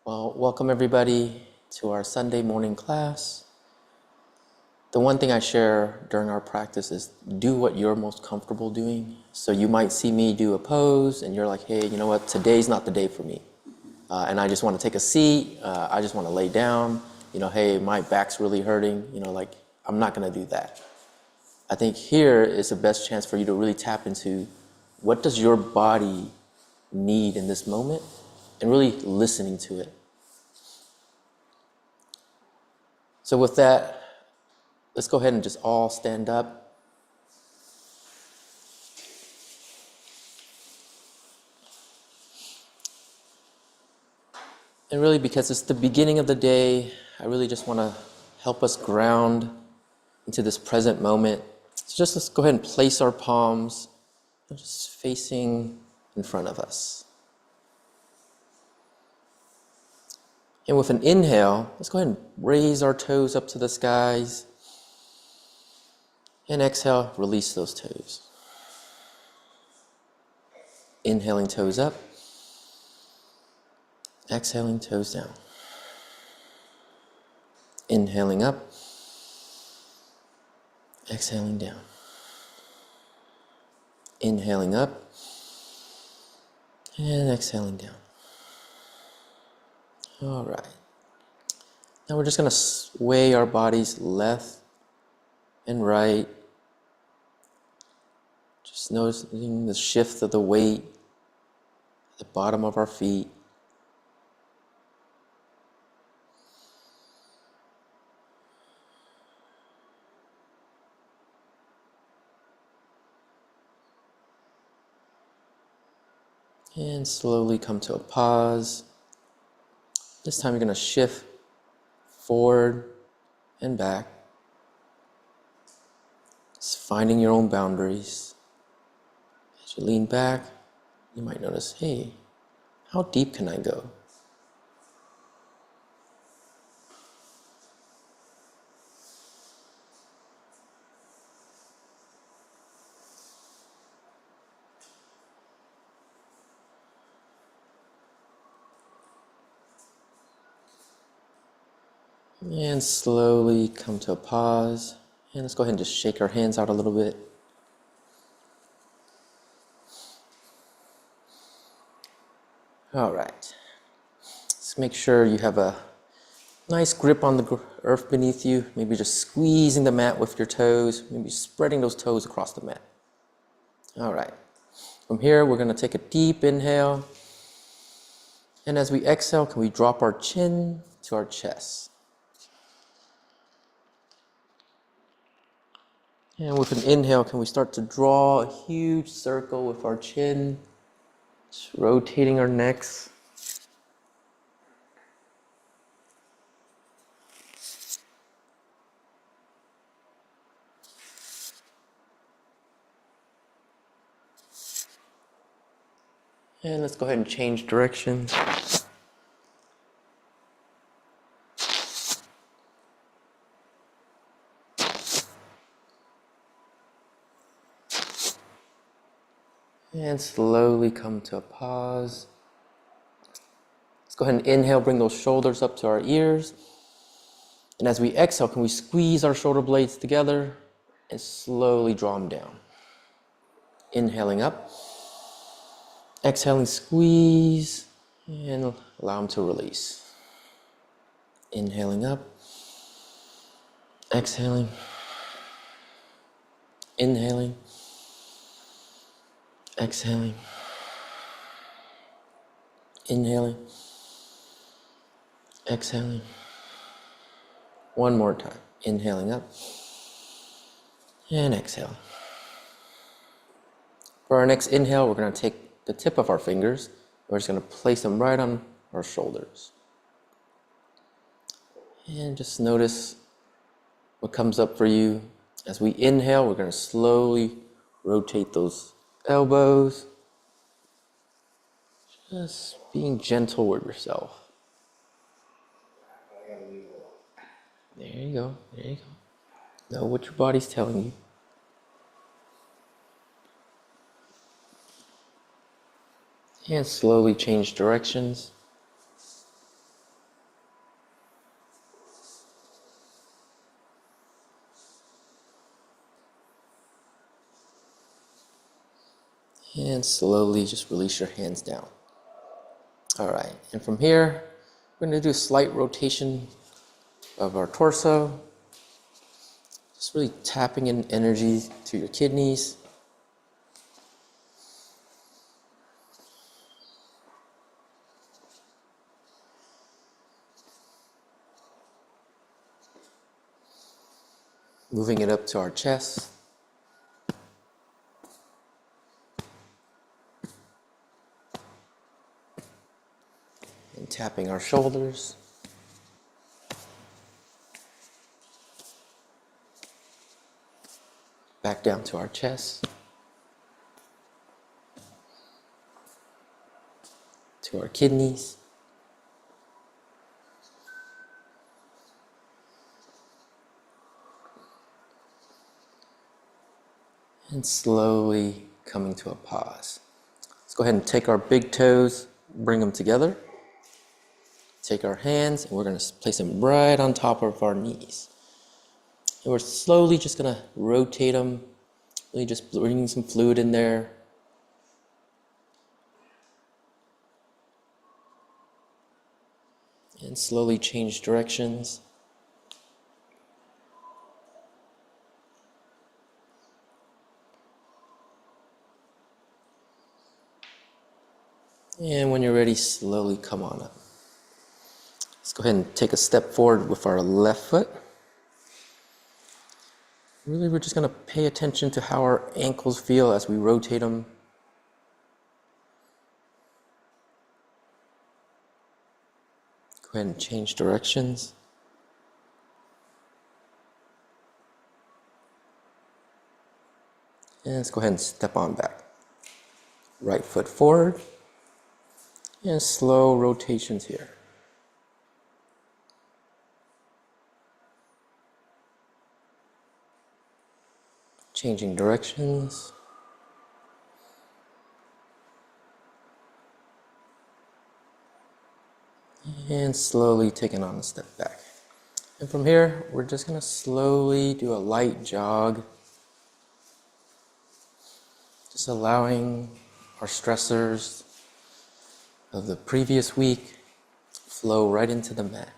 Well, welcome everybody to our Sunday morning class. The one thing I share during our practice is do what you're most comfortable doing. So you might see me do a pose and you're like, hey, you know what, today's not the day for me. And I just want to take a seat, I just want to lay down, hey, my back's really hurting, I'm not going to do that. I think here is the best chance for you to really tap into what does your body need in this moment and really listening to it. So with that, let's go ahead and just all stand up. And really, because it's the beginning of the day, I really just want to help us ground into this present moment. So just let's go ahead and place our palms just facing in front of us. And with an inhale, let's go ahead and raise our toes up to the skies. And exhale, release those toes. Inhaling, toes up. Exhaling, toes down. Inhaling up. Exhaling down. Inhaling up. And exhaling down. All right. Now we're just going to sway our bodies left and right. Just noticing the shift of the weight at the bottom of our feet. And slowly come to a pause. This time you're going to shift forward and back. Just finding your own boundaries. As you lean back, you might notice, hey, how deep can I go? And slowly come to a pause. And let's go ahead and just shake our hands out a little bit. All right. Let's make sure you have a nice grip on the earth beneath you. Maybe just squeezing the mat with your toes. Maybe spreading those toes across the mat. All right. From here, we're going to take a deep inhale. And as we exhale, can we drop our chin to our chest? And with an inhale, can we start to draw a huge circle with our chin, just rotating our necks. And let's go ahead and change directions. And slowly come to a pause. Let's go ahead and inhale, bring those shoulders up to our ears. And as we exhale, can we squeeze our shoulder blades together and slowly draw them down. Inhaling up. Exhaling, squeeze, and allow them to release. Inhaling up. Exhaling. Inhaling. Exhaling. Inhaling. Exhaling. One more time. Inhaling up. And exhale. For our next inhale, we're going to take the tip of our fingers. We're just going to place them right on our shoulders. And just notice what comes up for you. As we inhale, we're going to slowly rotate those elbows. Just being gentle with yourself. There you go. There you go. Know what your body's telling you. And slowly change directions. And slowly just release your hands down. All right, and from here, we're going to do a slight rotation of our torso. Just really tapping in energy to your kidneys. Moving it up to our chest. And tapping our shoulders. Back down to our chest. To our kidneys. And slowly coming to a pause. Let's go ahead and take our big toes, bring them together. Take our hands, and we're going to place them right on top of our knees. And we're slowly just going to rotate them, really just bringing some fluid in there. And slowly change directions. And when you're ready, slowly come on up. Let's go ahead and take a step forward with our left foot. Really, we're just going to pay attention to how our ankles feel as we rotate them. Go ahead and change directions. And let's go ahead and step on back. Right foot forward. And slow rotations here. Changing directions. And slowly taking on a step back. And from here, we're just going to slowly do a light jog. Just allowing our stressors of the previous week flow right into the mat.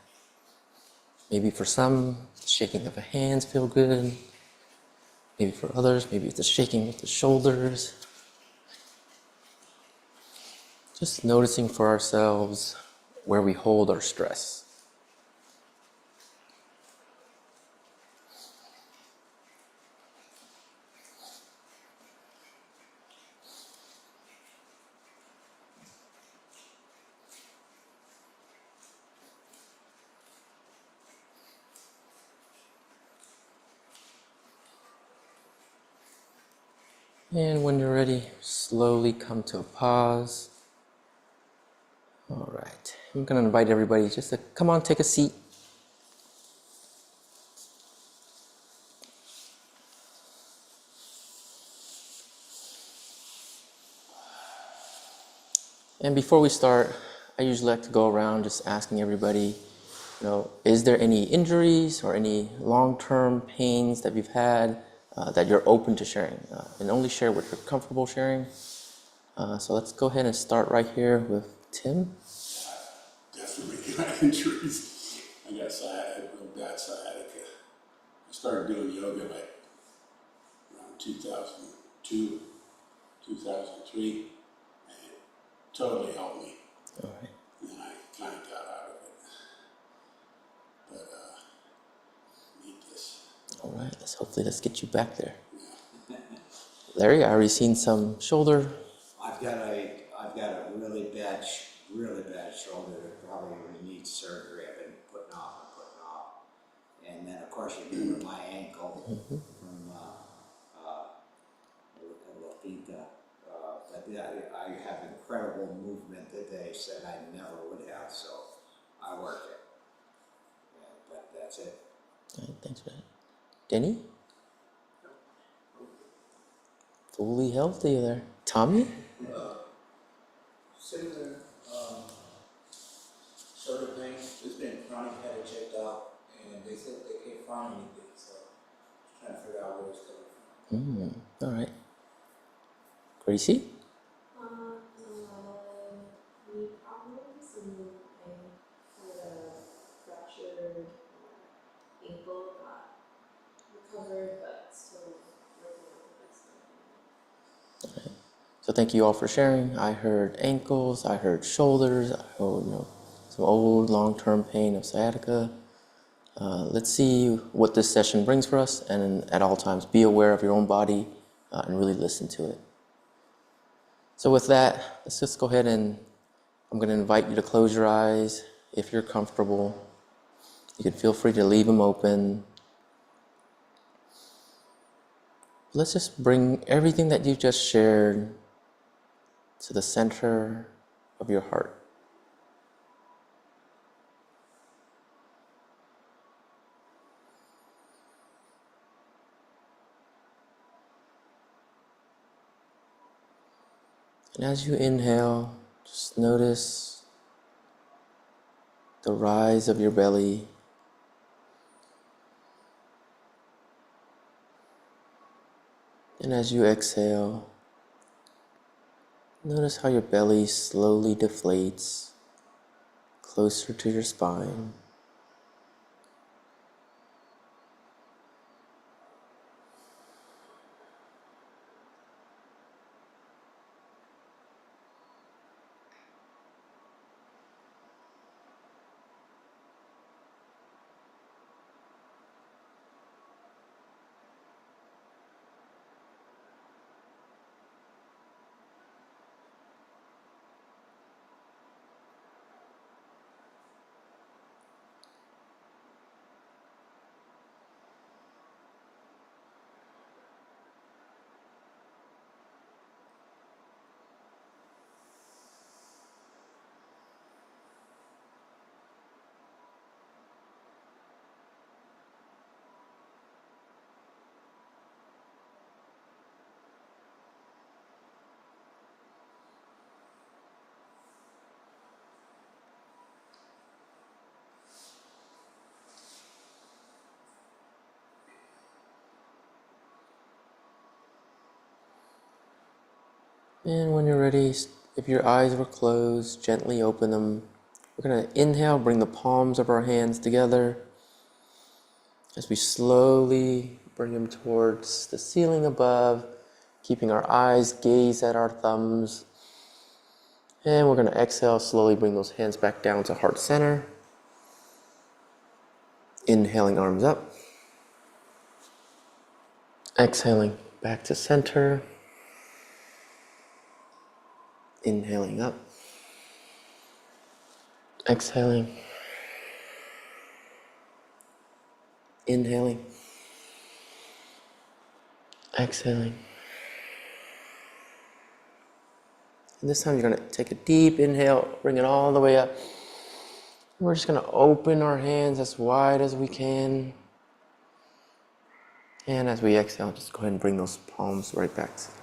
Maybe for some, the shaking of the hands feel good. Maybe for others, maybe it's the shaking of the shoulders. Just noticing for ourselves where we hold our stress. And when you're ready, slowly come to a pause. All right, I'm going to invite everybody just to come on, take a seat. And before we start, I usually like to go around just asking everybody, is there any injuries or any long-term pains that you've had that you're open to sharing? And only share what you're comfortable sharing. So let's go ahead and start right here with Tim. Definitely got injuries. I got sciatica, real bad sciatica. I started doing yoga like around 2002, 2003, and it totally helped me. All right. And then I kind of got out of it. But I need this. All right, let's get you back there. Yeah. Larry, I already seen some shoulder. I've got a really bad shoulder that probably needs surgery. I've been putting off. And then of course you do with my ankle from La Pinta. But yeah, I have incredible movement that they said I never would have, so I work it. But that's it. All right, thanks for that. Denny? Fully healthy there. Tommy? Similar sort of thing. Just been chronic, had it checked out, and they said they can't find anything, so just trying to figure out where it's coming from. All right. Gracie? So thank you all for sharing. I heard ankles, I heard shoulders, I heard, some old long-term pain of sciatica. Let's see what this session brings for us, and at all times, be aware of your own body and really listen to it. So with that, let's just go ahead and I'm going to invite you to close your eyes if you're comfortable. You can feel free to leave them open. Let's just bring everything that you just shared to the center of your heart. And as you inhale, just notice the rise of your belly. And as you exhale, notice how your belly slowly deflates closer to your spine. And when you're ready, if your eyes were closed, gently open them. We're going to inhale, bring the palms of our hands together as we slowly bring them towards the ceiling above, keeping our eyes gaze at our thumbs. And we're going to exhale, slowly bring those hands back down to heart center. Inhaling, arms up. Exhaling, back to center. Inhaling up. Exhaling. Inhaling. Exhaling. And this time you're going to take a deep inhale, bring it all the way up. We're just going to open our hands as wide as we can. And as we exhale, just go ahead and bring those palms right back together.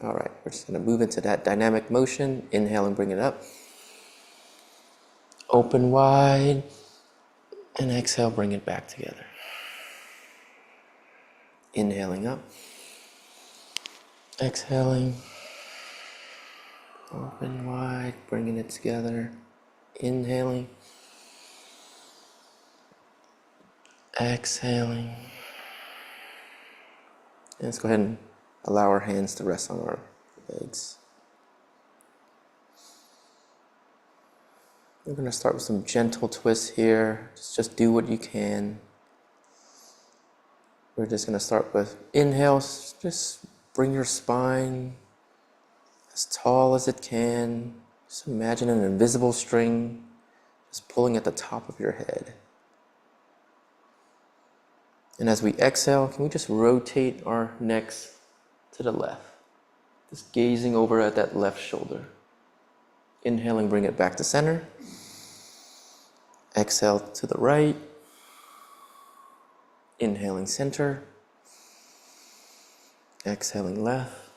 All right, we're just going to move into that dynamic motion. Inhale and bring it up. Open wide. And exhale, bring it back together. Inhaling up. Exhaling. Open wide, bringing it together. Inhaling. Exhaling. And let's go ahead and allow our hands to rest on our legs. We're going to start with some gentle twists here. Just do what you can. We're just going to start with inhales. Just bring your spine as tall as it can. Just imagine an invisible string just pulling at the top of your head. And as we exhale, can we just rotate our necks to the left? Just gazing over at that left shoulder. Inhaling, bring it back to center. Exhale to the right. Inhaling, center. Exhaling, left.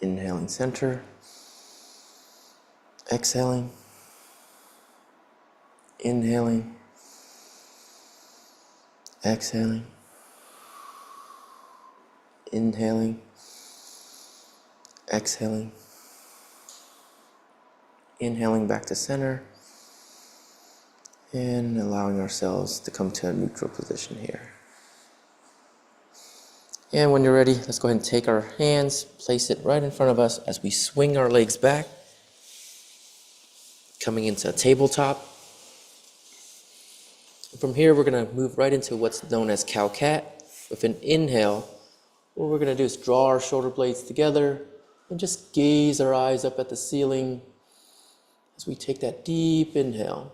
Inhaling, center. Exhaling. Inhaling. Exhaling. Inhaling. Exhaling. Inhaling back to center. And allowing ourselves to come to a neutral position here. And when you're ready, let's go ahead and take our hands, place it right in front of us as we swing our legs back, coming into a tabletop. And from here, we're going to move right into what's known as cow-cat. With an inhale, what we're going to do is draw our shoulder blades together and just gaze our eyes up at the ceiling as we take that deep inhale.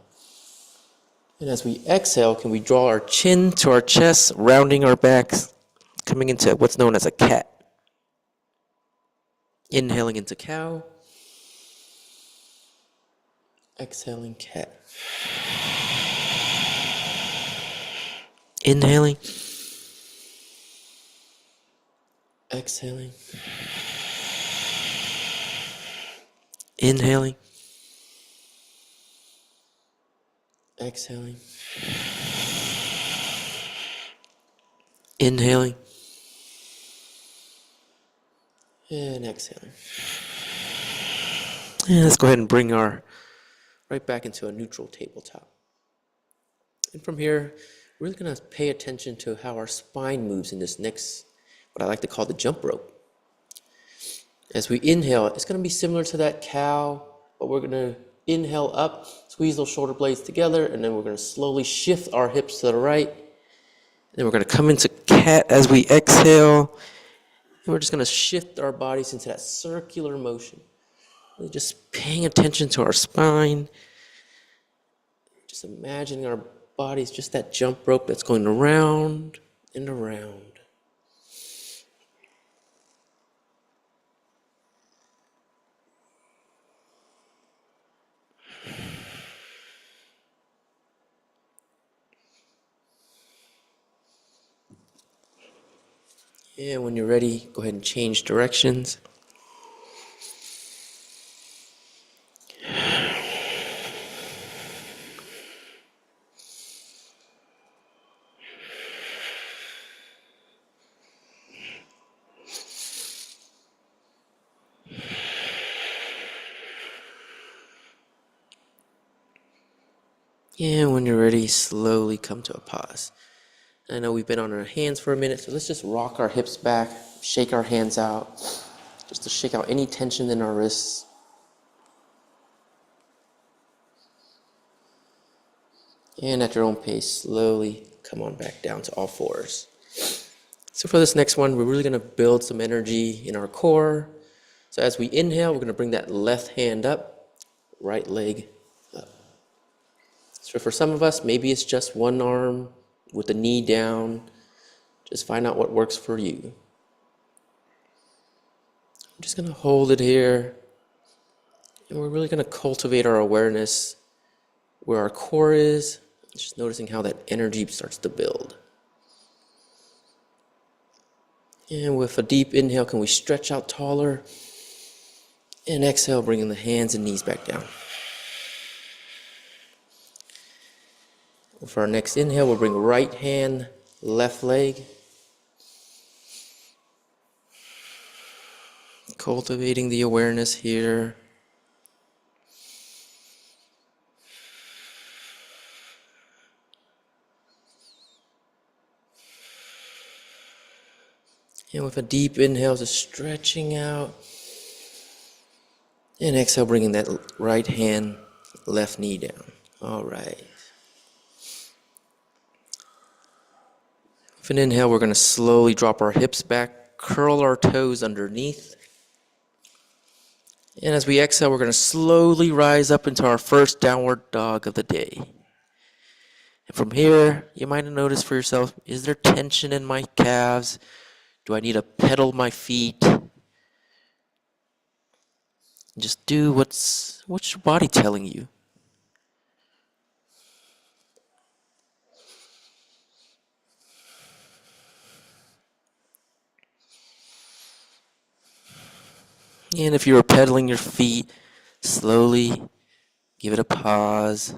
And as we exhale, can we draw our chin to our chest, rounding our backs, coming into what's known as a cat. Inhaling into cow. Exhaling cat. Inhaling. Exhaling. Inhaling. Exhaling. Inhaling. And exhaling. And let's go ahead and bring our right back into a neutral tabletop. And from here, we're really going to pay attention to how our spine moves in this next, what I like to call the jump rope. As we inhale, it's going to be similar to that cow, but we're going to inhale up, squeeze those shoulder blades together, and then we're going to slowly shift our hips to the right. And then we're going to come into cat as we exhale, and we're just going to shift our bodies into that circular motion. Really just paying attention to our spine, just imagining our bodies just that jump rope that's going around and around. And when you're ready, go ahead and change directions. And when you're ready, slowly come to a pause. I know we've been on our hands for a minute, so let's just rock our hips back, shake our hands out, just to shake out any tension in our wrists. And at your own pace, slowly come on back down to all fours. So for this next one, we're really going to build some energy in our core. So as we inhale, we're going to bring that left hand up, right leg up. So for some of us, maybe it's just one arm with the knee down. Just find out what works for you. I'm just going to hold it here. And we're really going to cultivate our awareness where our core is, just noticing how that energy starts to build. And with a deep inhale, can we stretch out taller? And exhale, bringing the hands and knees back down. For our next inhale, we'll bring right hand, left leg. Cultivating the awareness here. And with a deep inhale, just stretching out. And exhale, bringing that right hand, left knee down. All right. With an inhale, we're going to slowly drop our hips back, curl our toes underneath. And as we exhale, we're going to slowly rise up into our first downward dog of the day. And from here, you might have noticed for yourself, is there tension in my calves? Do I need to pedal my feet? Just do what's your body telling you. And if you were pedaling your feet, slowly give it a pause.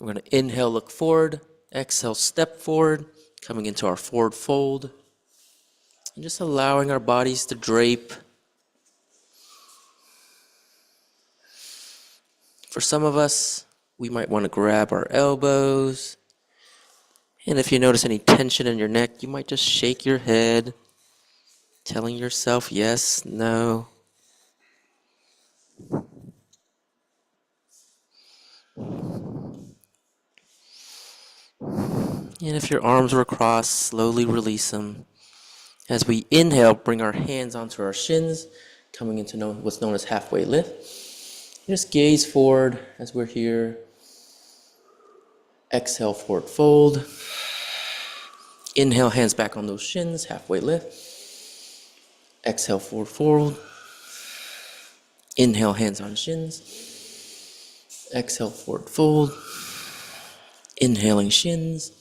We're going to inhale, look forward. Exhale, step forward, coming into our forward fold. And just allowing our bodies to drape. For some of us, we might want to grab our elbows And if you notice any tension in your neck, you might just shake your head, telling yourself yes, no. And if your arms were crossed, slowly release them. As we inhale, bring our hands onto our shins, coming into what's known as halfway lift. Just gaze forward as we're here. Exhale, forward fold. Inhale, hands back on those shins, halfway lift. Exhale, forward fold. Inhale, hands on shins. Exhale, forward fold. Inhaling shins.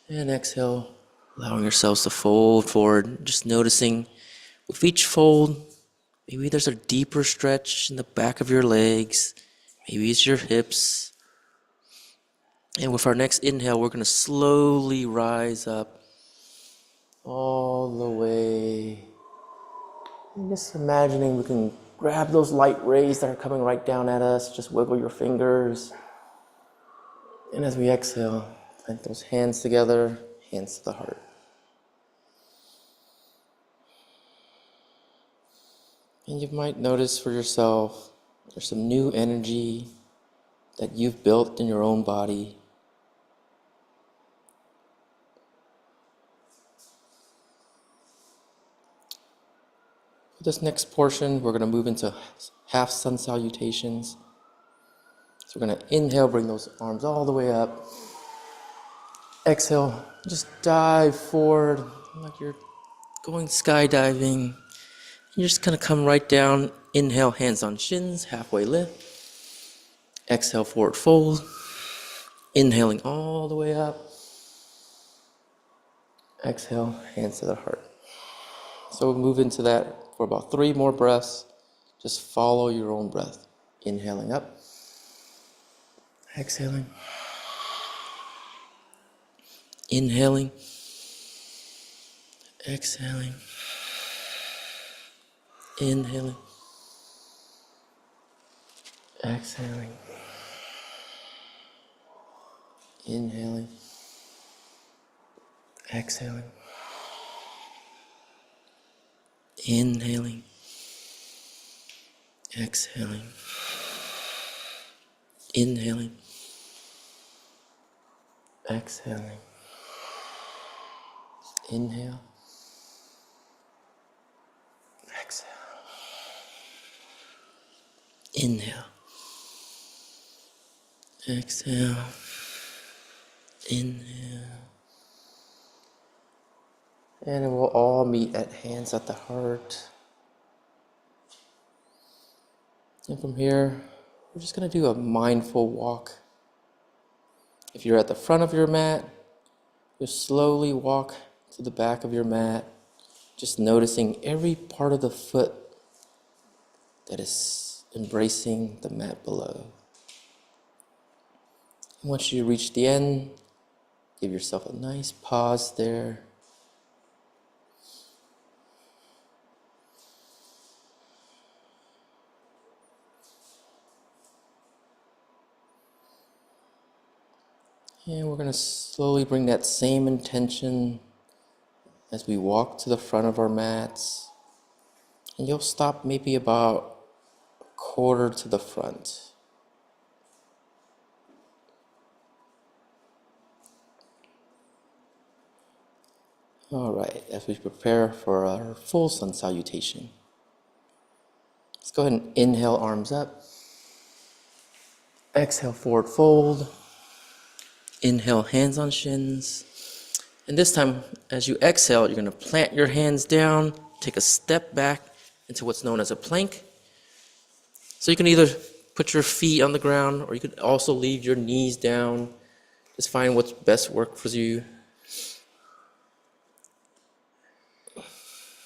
And exhale, allowing yourselves to fold forward. Just noticing with each fold, maybe there's a deeper stretch in the back of your legs. Maybe it's your hips. And with our next inhale, we're going to slowly rise up all the way. And just imagining we can grab those light rays that are coming right down at us. Just wiggle your fingers. And as we exhale, plant those hands together, hands to the heart. And you might notice for yourself, there's some new energy that you've built in your own body. For this next portion, we're going to move into half sun salutations. So we're going to inhale, bring those arms all the way up. Exhale, just dive forward like you're going skydiving. You're just going to come right down. Inhale, hands on shins, halfway lift. Exhale, forward fold. Inhaling all the way up. Exhale, hands to the heart. So we'll move into that for about 3 more breaths. Just follow your own breath. Inhaling up. Exhaling. Inhaling. Exhaling. Inhaling. Exhaling. Inhaling. Exhaling. Inhaling. Exhaling. Inhaling. Exhaling. Inhale. Exhale. Inhale. Exhale. Inhale. And we'll all meet at hands at the heart. And from here, we're just going to do a mindful walk. If you're at the front of your mat, just slowly walk to the back of your mat, just noticing every part of the foot that is embracing the mat below. And once you reach the end, give yourself a nice pause there. And we're going to slowly bring that same intention as we walk to the front of our mats. And you'll stop maybe about a quarter to the front. All right, as we prepare for our full sun salutation, let's go ahead and inhale, arms up. Exhale, forward fold. Inhale, hands on shins. And this time, as you exhale, you're going to plant your hands down, take a step back into what's known as a plank. So you can either put your feet on the ground, or you could also leave your knees down. Just find what's best work for you.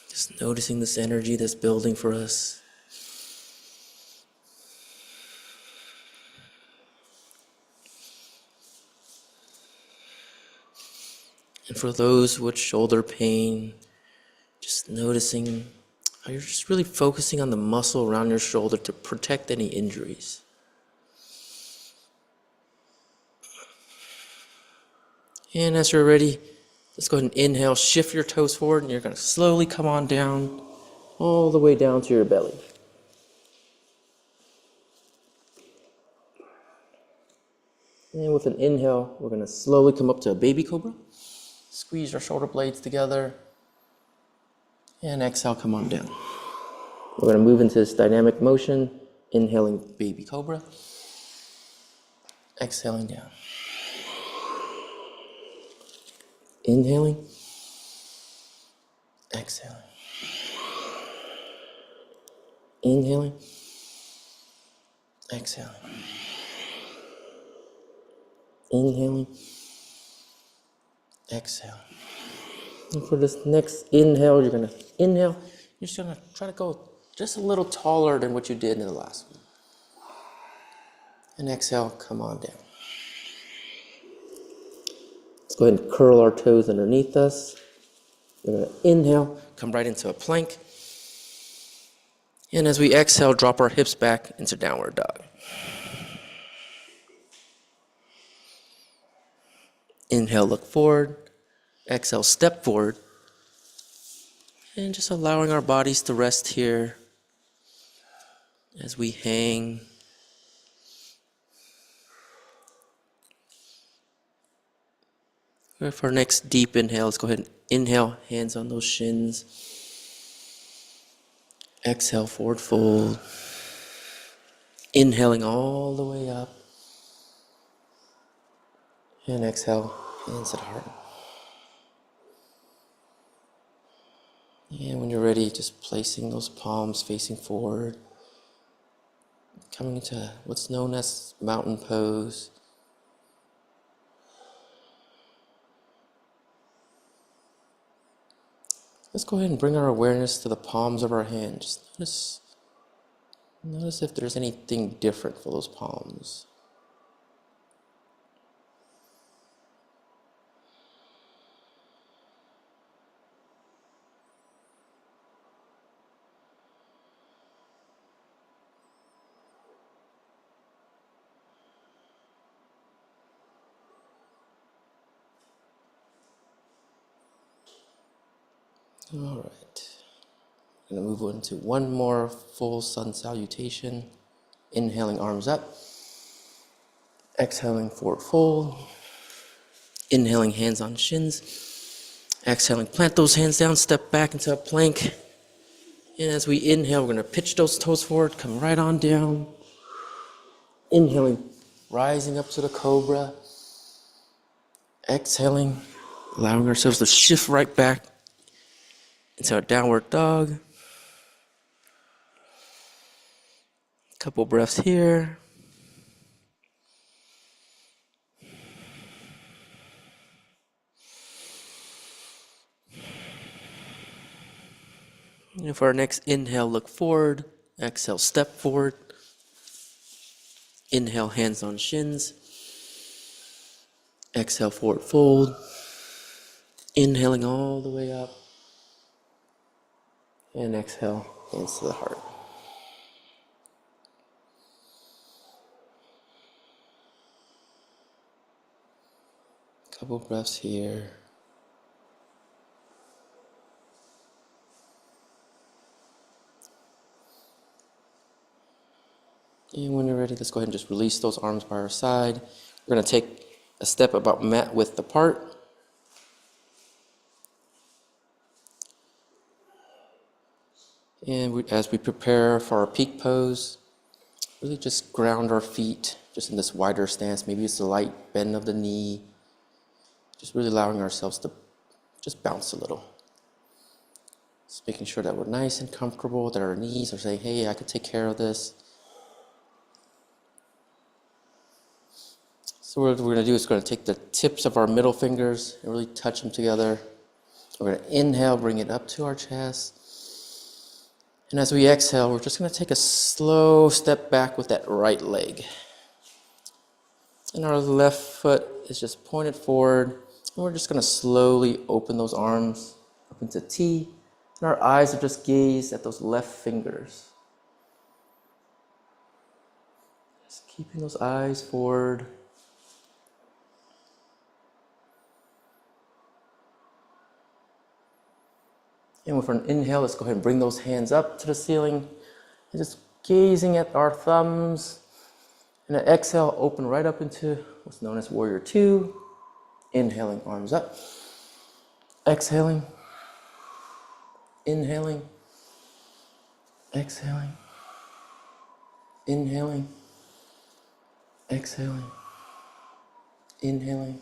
Just noticing this energy that's building for us. And for those with shoulder pain, just noticing how you're just really focusing on the muscle around your shoulder to protect any injuries. And as you're ready, let's go ahead and inhale, shift your toes forward, and you're going to slowly come on down, all the way down to your belly. And with an inhale, we're going to slowly come up to a baby cobra. Squeeze your shoulder blades together. And exhale, come on down. We're going to move into this dynamic motion, inhaling baby cobra. Exhaling down. Inhaling. Exhaling. Inhaling. Exhaling. Inhaling. Exhaling. And for this next inhale, you're going to inhale. You're just going to try to go just a little taller than what you did in the last one. And exhale, come on down. Let's go ahead and curl our toes underneath us. We're going to inhale, come right into a plank. And as we exhale, drop our hips back into downward dog. Inhale, look forward. Exhale, step forward. And just allowing our bodies to rest here as we hang. For our next deep inhale, let's go ahead and inhale, hands on those shins. Exhale, forward fold. Inhaling all the way up. And exhale, hands at heart. And when you're ready, just placing those palms facing forward. Coming into what's known as mountain pose. Let's go ahead and bring our awareness to the palms of our hands. Just notice if there's anything different for those palms. All right. I'm going to move into one more full sun salutation. Inhaling, arms up. Exhaling, forward fold. Inhaling, hands on shins. Exhaling, plant those hands down, step back into a plank. And as we inhale, we're going to pitch those toes forward, come right on down. Inhaling, rising up to the cobra. Exhaling, allowing ourselves to shift right back into our downward dog. Couple breaths here. And for our next inhale, look forward. Exhale, step forward. Inhale, hands on shins. Exhale, forward fold. Inhaling all the way up. And exhale, hands to the heart. Couple breaths here. And when you're ready, let's go ahead and just release those arms by our side. We're going to take a step about mat width apart. And as we prepare for our peak pose, really just ground our feet just in this wider stance. Maybe it's a light bend of the knee. Just really allowing ourselves to just bounce a little. Just making sure that we're nice and comfortable, that our knees are saying, hey, I could take care of this. So what we're going to do is we're going to take the tips of our middle fingers and really touch them together. We're going to inhale, bring it up to our chest. And as we exhale, we're just going to take a slow step back with that right leg. And our left foot is just pointed forward. And we're just going to slowly open those arms up into T. And our eyes are just gazed at those left fingers. Just keeping those eyes forward. And with an inhale, let's go ahead and bring those hands up to the ceiling. And just gazing at our thumbs. And an exhale, open right up into what's known as Warrior Two. Inhaling, arms up. Exhaling. Inhaling. Exhaling. Inhaling. Exhaling. Inhaling.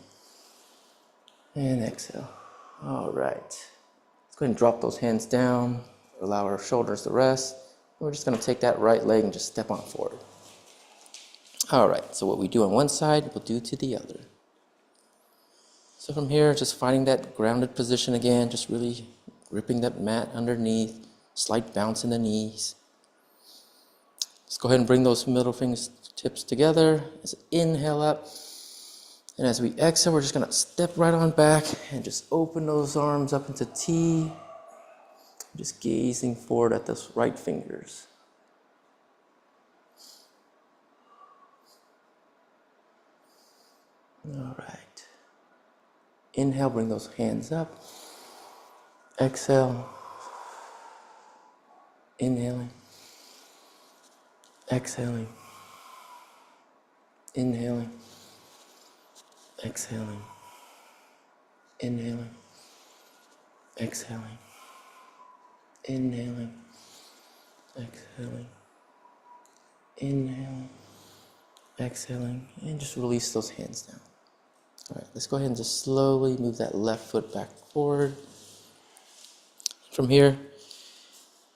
And exhale. All right. Let's go ahead and drop those hands down. Allow our shoulders to rest. And we're just going to take that right leg and just step on forward. All right. So what we do on one side, we'll do to the other. So from here, just finding that grounded position again, just really gripping that mat underneath, slight bounce in the knees. Let's go ahead and bring those middle fingertips together. Let's inhale up. And as we exhale, we're just going to step right on back and just open those arms up into T. Just gazing forward at those right fingers. All right. Inhale, bring those hands up. Exhale. Inhaling. Exhaling. Inhaling. Exhaling. Inhaling. Exhaling. Inhaling. Exhaling. Inhaling. Exhaling. And just release those hands down. All right, let's go ahead and just slowly move that left foot back forward. From here,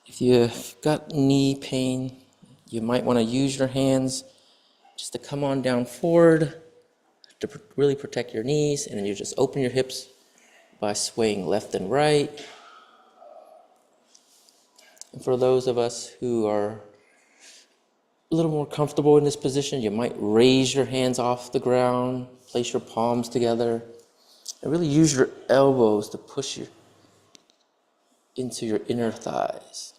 if you've got knee pain, you might want to use your hands just to come on down forward to really protect your knees, and then you just open your hips by swaying left and right. And for those of us who are a little more comfortable in this position, you might raise your hands off the ground, place your palms together, and really use your elbows to push you into your inner thighs.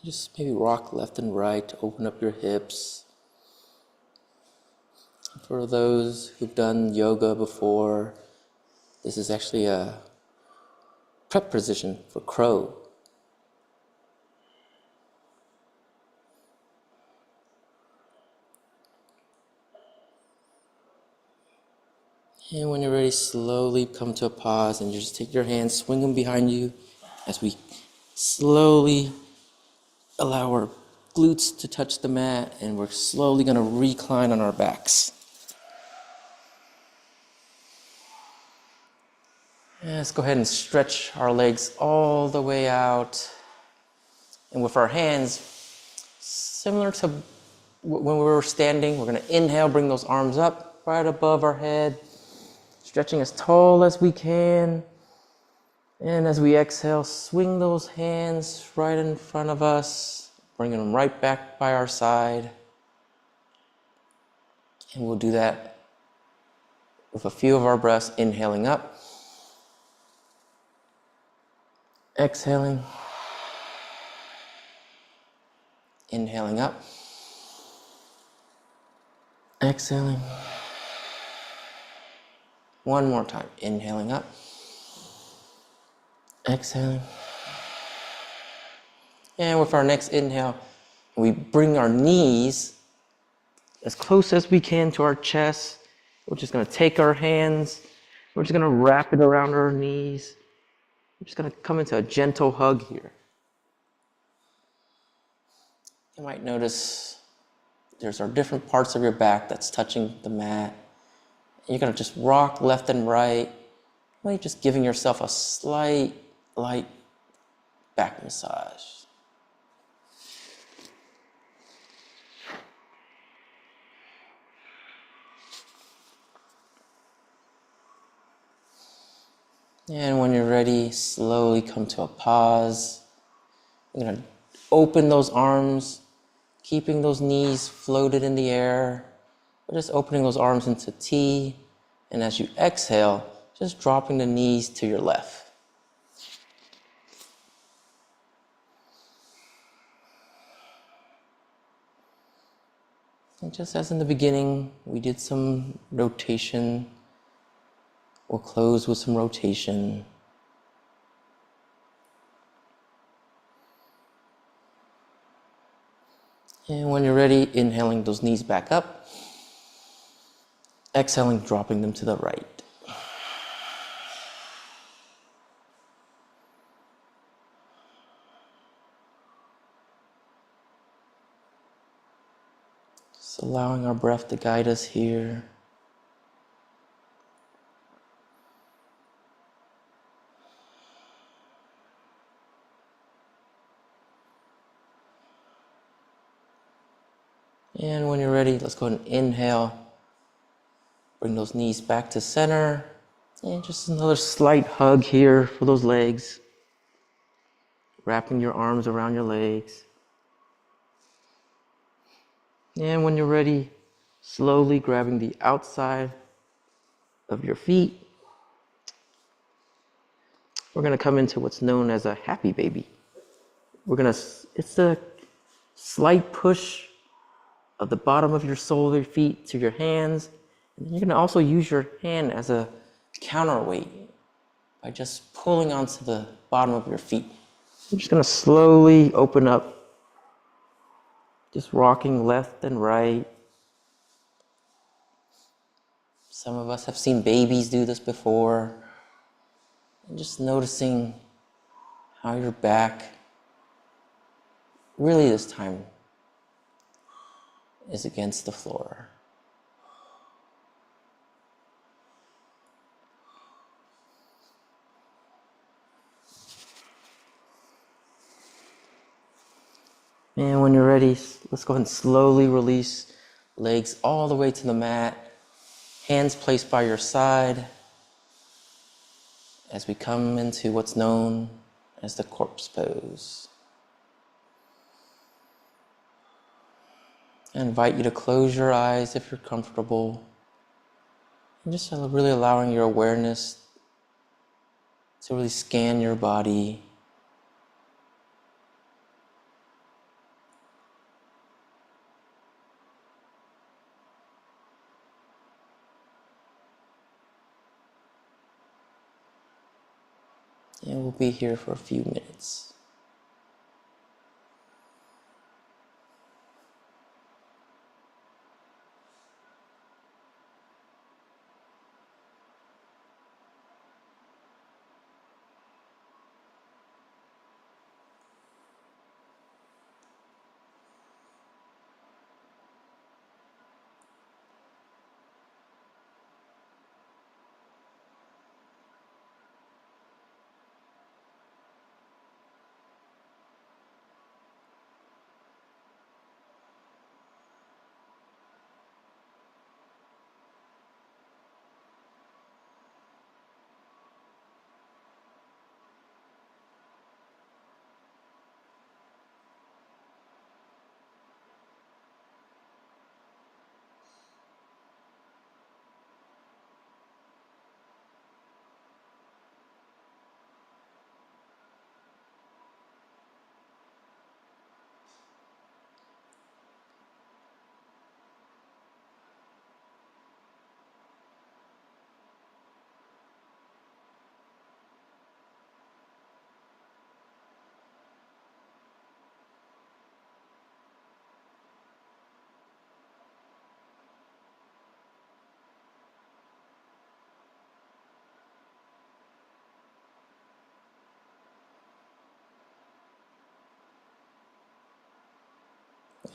Just maybe rock left and right to open up your hips. For those who've done yoga before, this is actually a prep position for crow. And when you're ready, slowly come to a pause and you just take your hands, swing them behind you as we slowly allow our glutes to touch the mat, and we're slowly going to recline on our backs. And let's go ahead and stretch our legs all the way out. And with our hands, similar to when we were standing, we're going to inhale, bring those arms up right above our head, stretching as tall as we can. And as we exhale, swing those hands right in front of us, bringing them right back by our side. And we'll do that with a few of our breaths, inhaling up, exhaling, inhaling up, exhaling. One more time, inhaling up, exhaling. And with our next inhale, we bring our knees as close as we can to our chest. We're just going to take our hands, we're just going to wrap it around our knees. We're just going to come into a gentle hug here. You might notice there's our different parts of your back that's touching the mat. You're going to just rock left and right, maybe just giving yourself a slight, light back massage. And when you're ready, slowly come to a pause. You're going to open those arms, keeping those knees floated in the air. We're just opening those arms into T. And as you exhale, just dropping the knees to your left. And just as in the beginning, we did some rotation, we'll close with some rotation. And when you're ready, inhaling those knees back up, exhaling, dropping them to the right. Just allowing our breath to guide us here. And when you're ready, let's go ahead and inhale. Bring those knees back to center. And just another slight hug here for those legs. Wrapping your arms around your legs. And when you're ready, slowly grabbing the outside of your feet. We're going to come into what's known as a happy baby. It's a slight push of the bottom of your sole of your feet to your hands. And you're going to also use your hand as a counterweight by just pulling onto the bottom of your feet. You're just going to slowly open up, just rocking left and right. Some of us have seen babies do this before. And just noticing how your back, really this time, is against the floor. And when you're ready, let's go ahead and slowly release legs all the way to the mat. Hands placed by your side as we come into what's known as the corpse pose. I invite you to close your eyes if you're comfortable. And just really allowing your awareness to really scan your body. And we'll be here for a few minutes.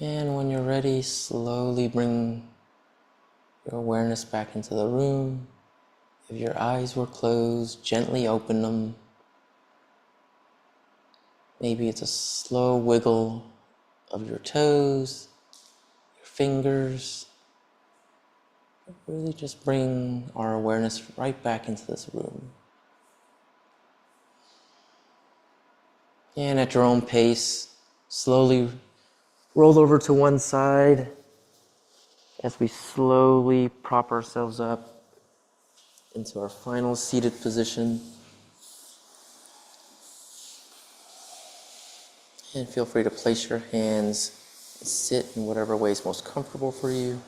And when you're ready, slowly bring your awareness back into the room. If your eyes were closed, gently open them. Maybe it's a slow wiggle of your toes, your fingers. Really just bring our awareness right back into this room. And at your own pace, slowly roll over to one side as we slowly prop ourselves up into our final seated position. And feel free to place your hands Sit in whatever way is most comfortable for you.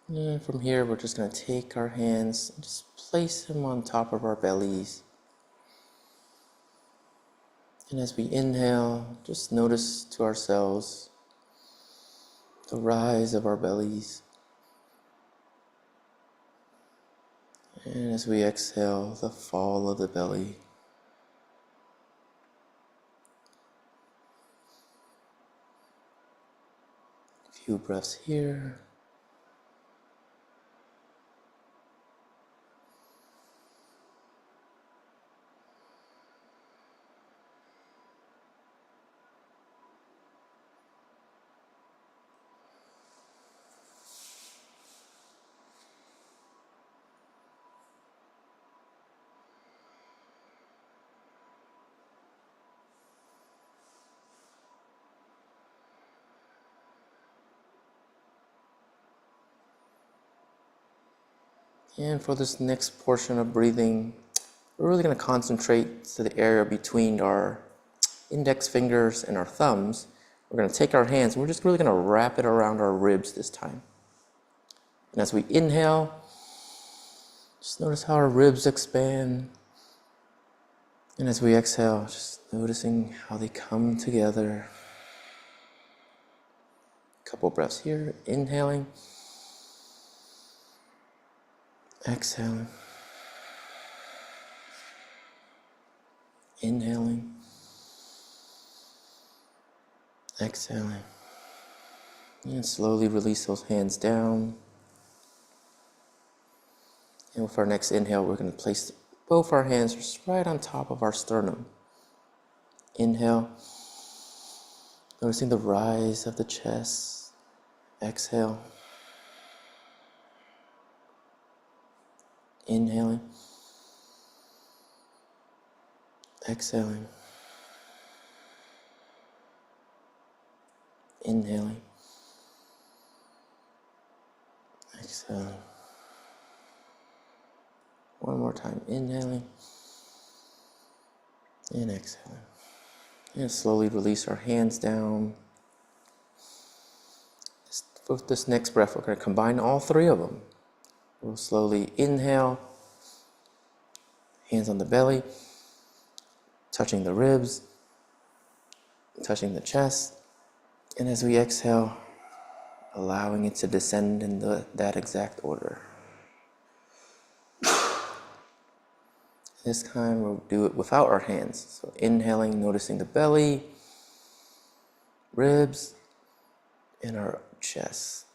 And from here, we're just going to take our hands and just place them on top of our bellies. And as we inhale, just notice to ourselves the rise of our bellies. And as we exhale, the fall of the belly. A few breaths here. And for this next portion of breathing, we're really going to concentrate to the area between our index fingers and our thumbs. We're going to take our hands and we're just really going to wrap it around our ribs this time. And as we inhale, just notice how our ribs expand. And as we exhale, just noticing how they come together. A couple breaths here, inhaling, exhaling, inhaling, exhaling, and slowly release those hands down. And with our next inhale, we're going to place both our hands just right on top of our sternum. Inhale, noticing the rise of the chest. Exhale, inhaling, exhaling, inhaling, exhaling. One more time, inhaling and exhaling. And slowly release our hands down. For this next breath, we're going to combine all three of them. We'll slowly inhale, hands on the belly, touching the ribs, touching the chest. And as we exhale, allowing it to descend in that exact order. This time we'll do it without our hands. So inhaling, noticing the belly, ribs, and our chest.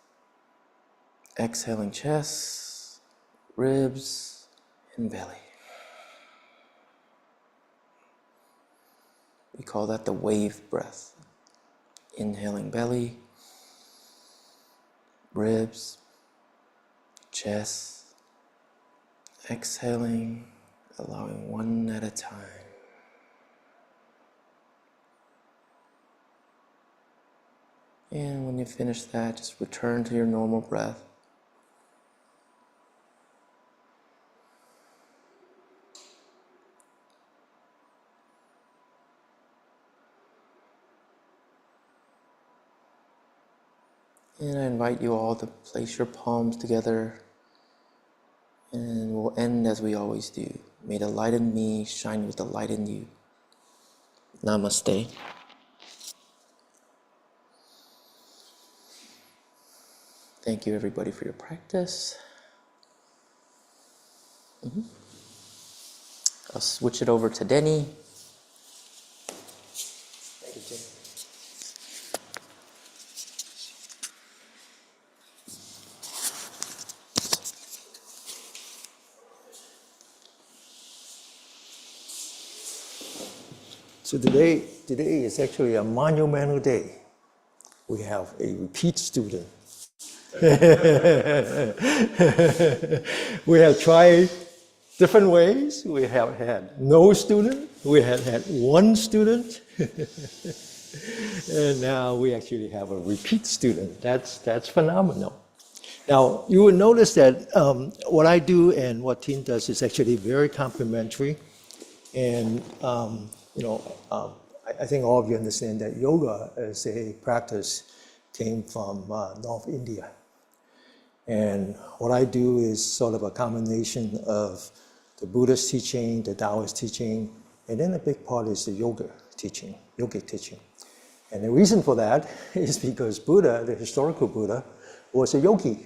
Exhaling, chest, ribs, and belly. We call that the wave breath. Inhaling belly, ribs, chest, exhaling, allowing one at a time. And when you finish that, just return to your normal breath. And I invite you all to place your palms together, and we'll end as we always do. May the light in me shine with the light in you. Namaste. Thank you, everybody, for your practice. I'll switch it over to Denny. Thank you, Jim. So today is actually a monumental day. We have a repeat student. We have tried different ways. We have had no student. We have had one student. And now we actually have a repeat student. That's phenomenal. Now, you will notice that what I do and what Tin does is actually very complementary. And, I think all of you understand that yoga as a practice came from North India. And what I do is sort of a combination of the Buddhist teaching, the Taoist teaching, and then a big part is the yogic teaching. And the reason for that is because Buddha, the historical Buddha, was a yogi.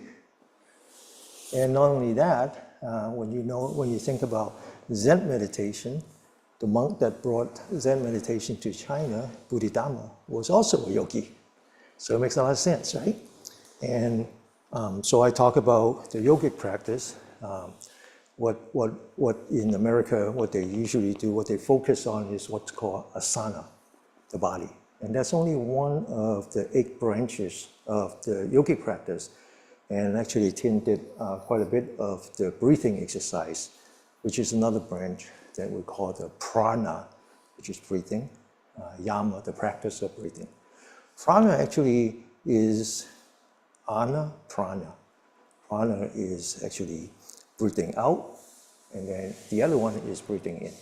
And not only that, when you think about Zen meditation, the monk that brought Zen meditation to China, Bodhidharma, was also a yogi. So it makes a lot of sense, right? And so I talk about the yogic practice. What in America, what they usually do, what they focus on is what's called asana, the body. And that's only one of the 8 branches of the yogic practice. And actually, Tin did quite a bit of the breathing exercise, which is another branch that we call the prana, which is breathing, yama, the practice of breathing. Prana actually is ana, prana. Prana is actually breathing out, and then the other one is breathing in.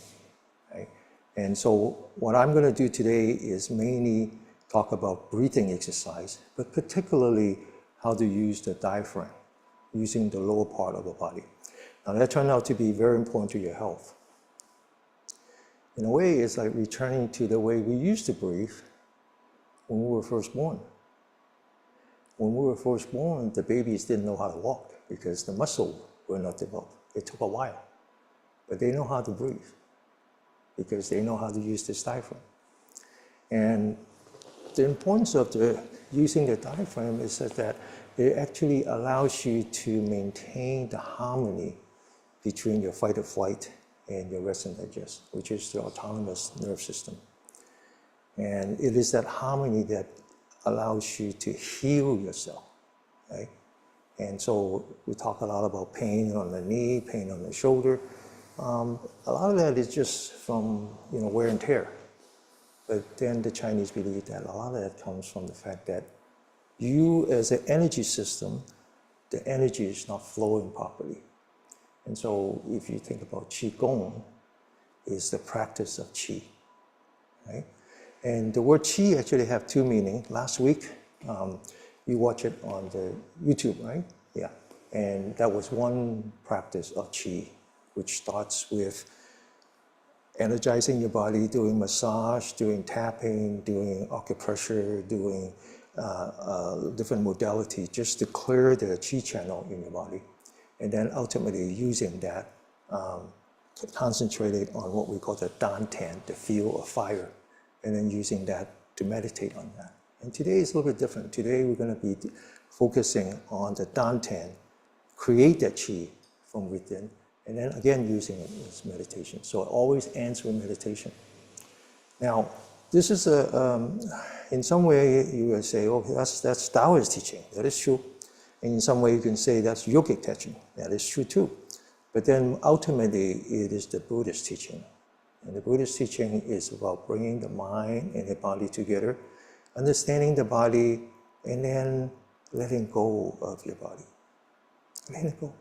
Right? And so what I'm going to do today is mainly talk about breathing exercise, but particularly how to use the diaphragm, using the lower part of the body. Now that turned out to be very important to your health. In a way, it's like returning to the way we used to breathe when we were first born. When we were first born, the babies didn't know how to walk because the muscles were not developed. It took a while, but they know how to breathe because they know how to use this diaphragm. And the importance of using the diaphragm is that it actually allows you to maintain the harmony between your fight or flight and your rest and digest, which is the autonomous nerve system. And it is that harmony that allows you to heal yourself, right? And so we talk a lot about pain on the knee, pain on the shoulder. A lot of that is just from wear and tear. But then the Chinese believe that a lot of that comes from the fact that you, as an energy system, the energy is not flowing properly. And so if you think about Qigong, it's the practice of Qi, right? And the word Qi actually have 2 meanings. Last week, you watch it on the YouTube, right? Yeah. And that was one practice of Qi, which starts with energizing your body, doing massage, doing tapping, doing acupressure, doing different modalities just to clear the Qi channel in your body. And then ultimately using that, concentrated on what we call the dantian, the fuel of fire, and then using that to meditate on that. And today is a little bit different. Today we're going to be focusing on the dantian, create that Qi from within, and then again using it as meditation. So it always ends with meditation. Now, this is in some way you would say, oh, that's Taoist teaching. That is true. And in some way you can say that's yogic teaching. That is true too. But then ultimately it is the Buddhist teaching. And the Buddhist teaching is about bringing the mind and the body together, understanding the body, and then letting go of your body. Letting it go,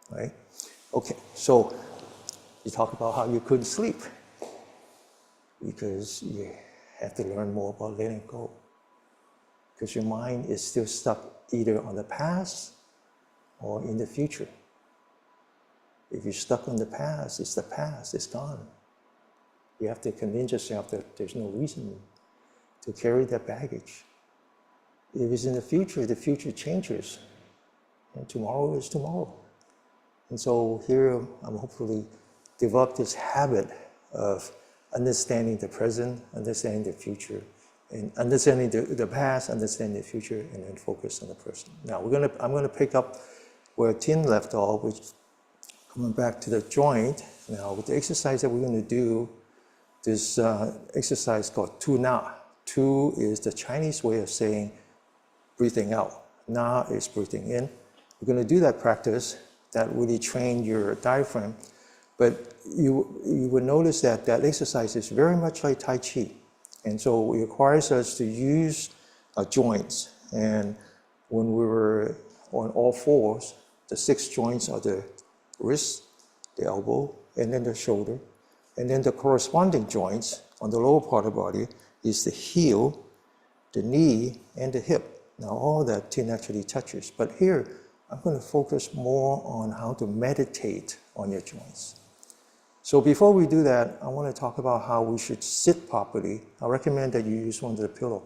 right? Okay, so you talk about how you couldn't sleep because you have to learn more about letting go. Because your mind is still stuck either on the past or in the future. If you're stuck on the past, it's gone. You have to convince yourself that there's no reason to carry that baggage. If it's in the future changes. And tomorrow is tomorrow. And so here I'm hopefully develop this habit of understanding the present, understanding the future, and understanding the past, understanding the future, and then focus on the present. Now I'm gonna pick up where Tin left off, which coming back to the joint. Now with the exercise that we're gonna do, this exercise called Tu Na. Tu is the Chinese way of saying breathing out. Na is breathing in. We're going to do that practice that really train your diaphragm, but you will notice that exercise is very much like Tai Chi. And so it requires us to use our joints. And when we were on all fours, the 6 joints are the wrist, the elbow, and then the shoulder. And then the corresponding joints on the lower part of the body is the heel, the knee, and the hip. Now all that naturally touches. But here, I'm going to focus more on how to meditate on your joints. So before we do that, I want to talk about how we should sit properly. I recommend that you use one of the pillow.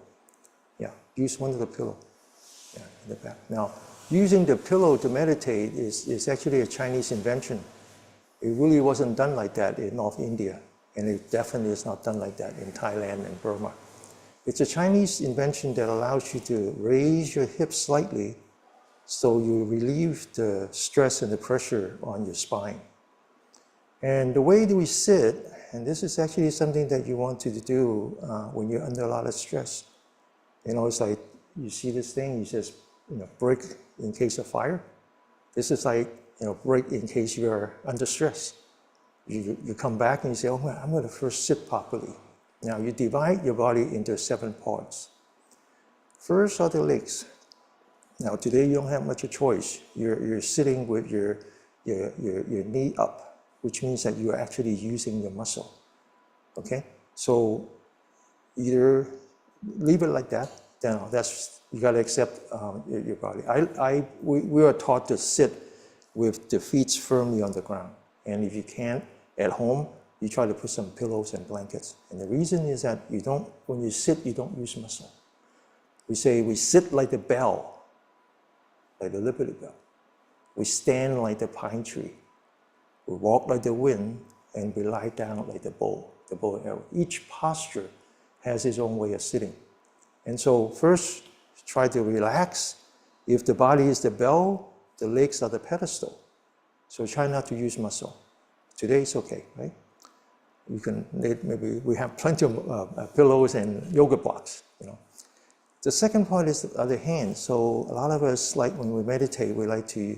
Yeah, use one of the pillow. Yeah, in the back. Now, using the pillow to meditate is actually a Chinese invention. It really wasn't done like that in North India, and it definitely is not done like that in Thailand and Burma. It's a Chinese invention that allows you to raise your hips slightly so you relieve the stress and the pressure on your spine. And the way that we sit, and this is actually something that you want to do when you're under a lot of stress. You know, it's like you see this thing, you just break in case of fire. This is like break in case you're under stress. You come back and you say, oh, I'm going to first sit properly. Now you divide your body into 7 parts. First are the legs. Now today you don't have much of a choice. You're sitting with your knee up, which means that you're actually using your muscle. Okay? So either leave it like that, then you got to accept your body. We are taught to sit with the feet firmly on the ground. And if you can't, at home, you try to put some pillows and blankets. And the reason is that when you sit, you don't use muscle. We say we sit like the bell, like the Liberty Bell. We stand like the pine tree. We walk like the wind, and we lie down like the bow and arrow. Each posture has its own way of sitting. And so first, try to relax. If the body is the bell, the legs are the pedestal. So try not to use muscle. Today it's okay, right? You can, maybe we have plenty of pillows and yoga blocks, The second part is the other hand. So a lot of us, like when we meditate, we like to,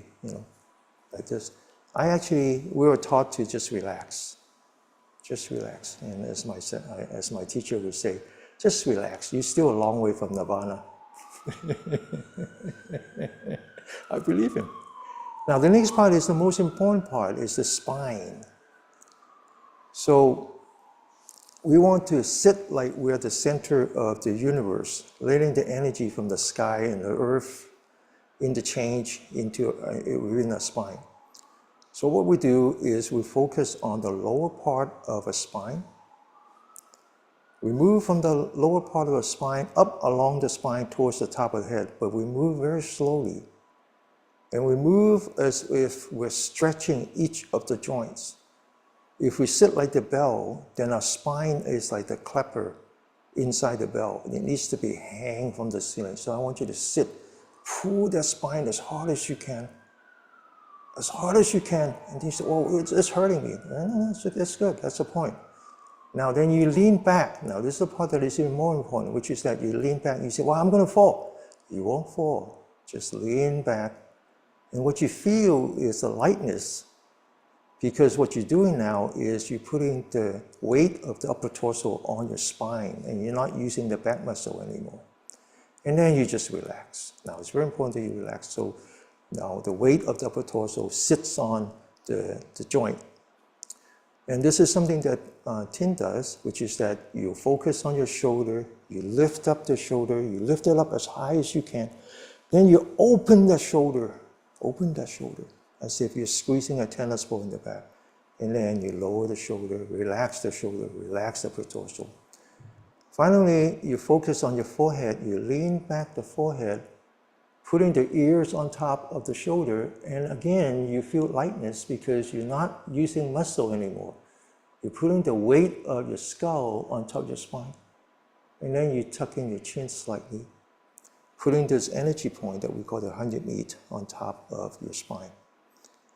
like this. We were taught to just relax. Just relax. And as my teacher would say, just relax. You're still a long way from nirvana. I believe him. Now the next part is the most important part, is the spine. So we want to sit like we're the center of the universe, letting the energy from the sky and the earth interchange within the spine. So what we do is we focus on the lower part of a spine. We move from the lower part of the spine up along the spine towards the top of the head, but we move very slowly. And we move as if we're stretching each of the joints. If we sit like the bell, then our spine is like the clapper inside the bell. It needs to be hanging from the ceiling. So I want you to sit, pull that spine as hard as you can. As hard as you can. And you say, oh, it's hurting me. No, that's good. That's the point. Now then you lean back. Now this is the part that is even more important, which is that you lean back and you say, well, I'm going to fall. You won't fall. Just lean back. And what you feel is the lightness, because what you're doing now is you're putting the weight of the upper torso on your spine, and you're not using the back muscle anymore. And then you just relax. Now it's very important that you relax. So now the weight of the upper torso sits on the joint. And this is something that Tin does, which is that you focus on your shoulder, you lift up the shoulder, you lift it up as high as you can, then you open that shoulder, as if you're squeezing a tennis ball in the back. And then you lower the shoulder, relax the upper torso. Finally, you focus on your forehead, you lean back the forehead, putting the ears on top of the shoulder, and again, you feel lightness because you're not using muscle anymore. You're putting the weight of your skull on top of your spine. And then you tuck in your chin slightly, putting this energy point that we call the 100 meat on top of your spine.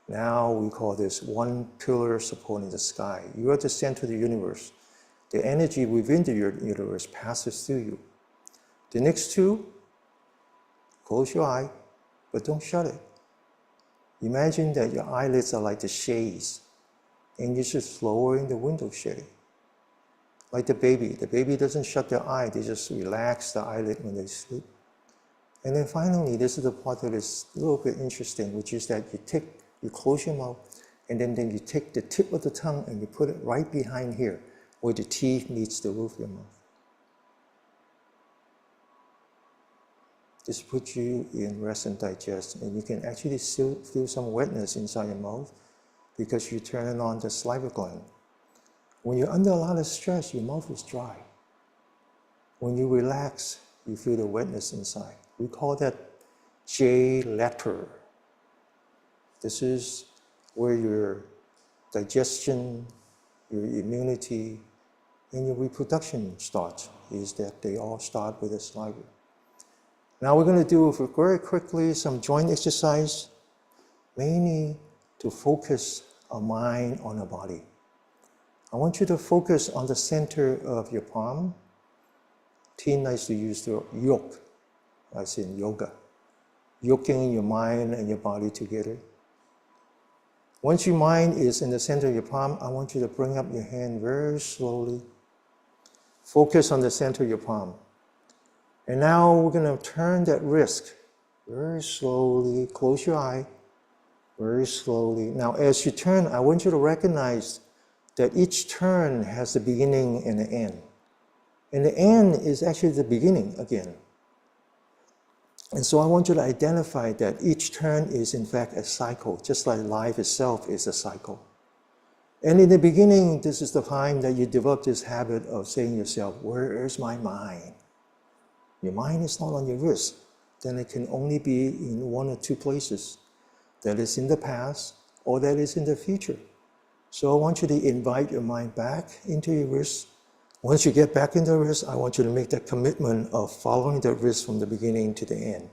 Now we call this one pillar supporting the sky. You are the center of the universe. The energy within the universe passes through you. The next two, close your eye, but don't shut it. Imagine that your eyelids are like the shades, and you're just lowering the window shade. Like the baby doesn't shut their eye, they just relax the eyelid when they sleep. And then finally, this is the part that is a little bit interesting, which is that you close your mouth, and then you take the tip of the tongue and you put it right behind here, where the teeth meets the roof of your mouth. This puts you in rest and digest, and you can actually still feel some wetness inside your mouth because you're turning on the saliva gland. When you're under a lot of stress, your mouth is dry. When you relax, you feel the wetness inside. We call that J letter. This is where your digestion, your immunity, and your reproduction starts, is that they all start with the saliva. Now we're going to do very quickly some joint exercise, mainly to focus our mind on our body. I want you to focus on the center of your palm. Teen likes to use the yoke, as in yoga. Yoking your mind and your body together. Once your mind is in the center of your palm, I want you to bring up your hand very slowly. Focus on the center of your palm. And now we're going to turn that wrist very slowly. Close your eye very slowly. Now as you turn, I want you to recognize that each turn has a beginning and an end. And the end is actually the beginning again. And so I want you to identify that each turn is in fact a cycle, just like life itself is a cycle. And in the beginning, this is the time that you develop this habit of saying to yourself, where is my mind? Your mind is not on your wrist. Then it can only be in one or two places. That is in the past or that is in the future. So I want you to invite your mind back into your wrist. Once you get back into the wrist, I want you to make that commitment of following the wrist from the beginning to the end.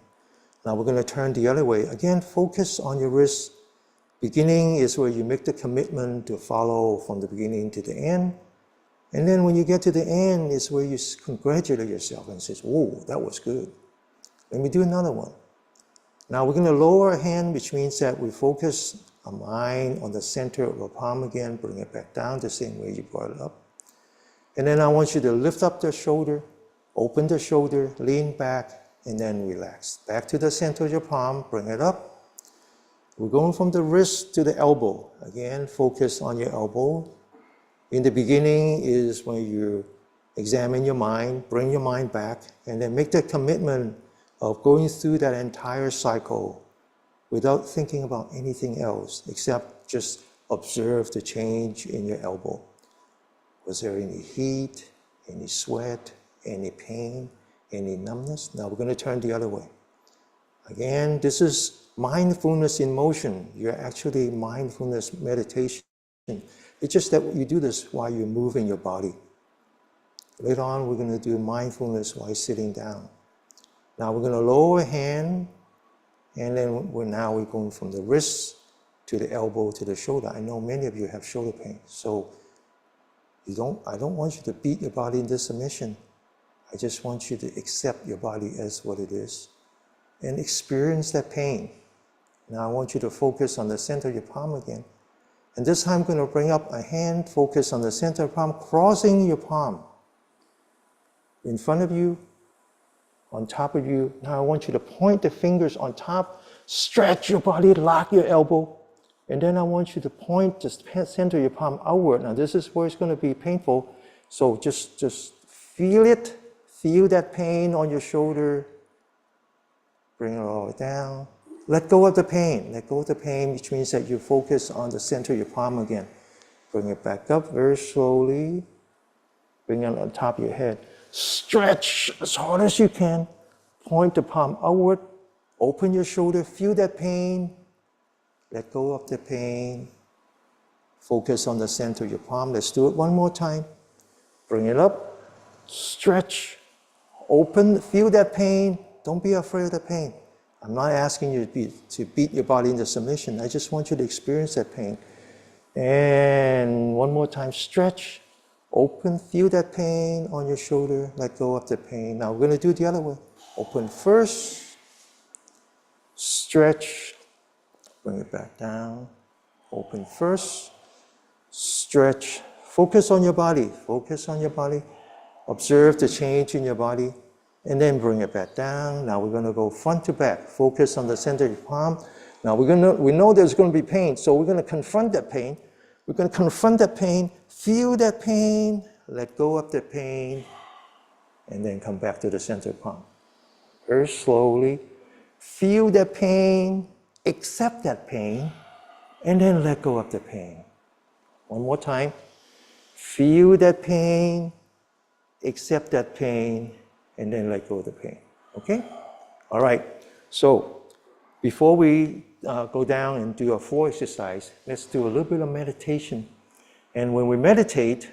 Now we're going to turn the other way. Again, focus on your wrist. Beginning is where you make the commitment to follow from the beginning to the end. And then when you get to the end, is where you congratulate yourself and say, "Oh, that was good. Let me do another one." Now we're going to lower our hand, which means that we focus our mind on the center of our palm again, bring it back down the same way you brought it up. And then I want you to lift up the shoulder, open the shoulder, lean back, and then relax. Back to the center of your palm, bring it up. We're going from the wrist to the elbow. Again, focus on your elbow. In the beginning is when you examine your mind, bring your mind back, and then make the commitment of going through that entire cycle without thinking about anything else except just observe the change in your elbow. Was there any heat, any sweat, any pain, any numbness? Now we're going to turn the other way. Again, this is mindfulness in motion. You're actually mindfulness meditation. It's just that you do this while you're moving your body. Later on, we're going to do mindfulness while sitting down. Now we're going to lower hand, and then we're going from the wrist to the elbow to the shoulder. I know many of you have shoulder pain, so I don't want you to beat your body into submission. I just want you to accept your body as what it is and experience that pain. Now I want you to focus on the center of your palm again. And this time I'm going to bring up a hand, focus on the center of the palm, crossing your palm in front of you, on top of you. Now I want you to point the fingers on top, stretch your body, lock your elbow, and then I want you to point the center of your palm outward. Now this is where it's going to be painful, so just feel it, feel that pain on your shoulder, bring it all the way down. Let go of the pain, which means that you focus on the center of your palm again. Bring it back up very slowly, bring it on top of your head. Stretch as hard as you can. Point the palm outward. Open your shoulder. Feel that pain. Let go of the pain. Focus on the center of your palm. Let's do it one more time. Bring it up. Stretch. Open. Feel that pain. Don't be afraid of the pain. I'm not asking you to beat your body into submission. I just want you to experience that pain. And one more time. Stretch. Open, feel that pain on your shoulder, let go of the pain. Now we're going to do it the other way. Open first, stretch, bring it back down. Open first, stretch, Focus on your body. Focus on your body. Observe the change in your body. And then bring it back down. Now we're going to go front to back. Focus on the center of your palm. Now we know there's going to be pain, so we're going to confront that pain. We're going to confront that pain, feel that pain, let go of that pain, and then come back to the center of the palm. Very slowly, feel that pain, accept that pain, and then let go of the pain. One more time. Feel that pain, accept that pain, and then let go of the pain. Okay? All right. So before we go down and do a floor exercise, let's do a little bit of meditation. And when we meditate,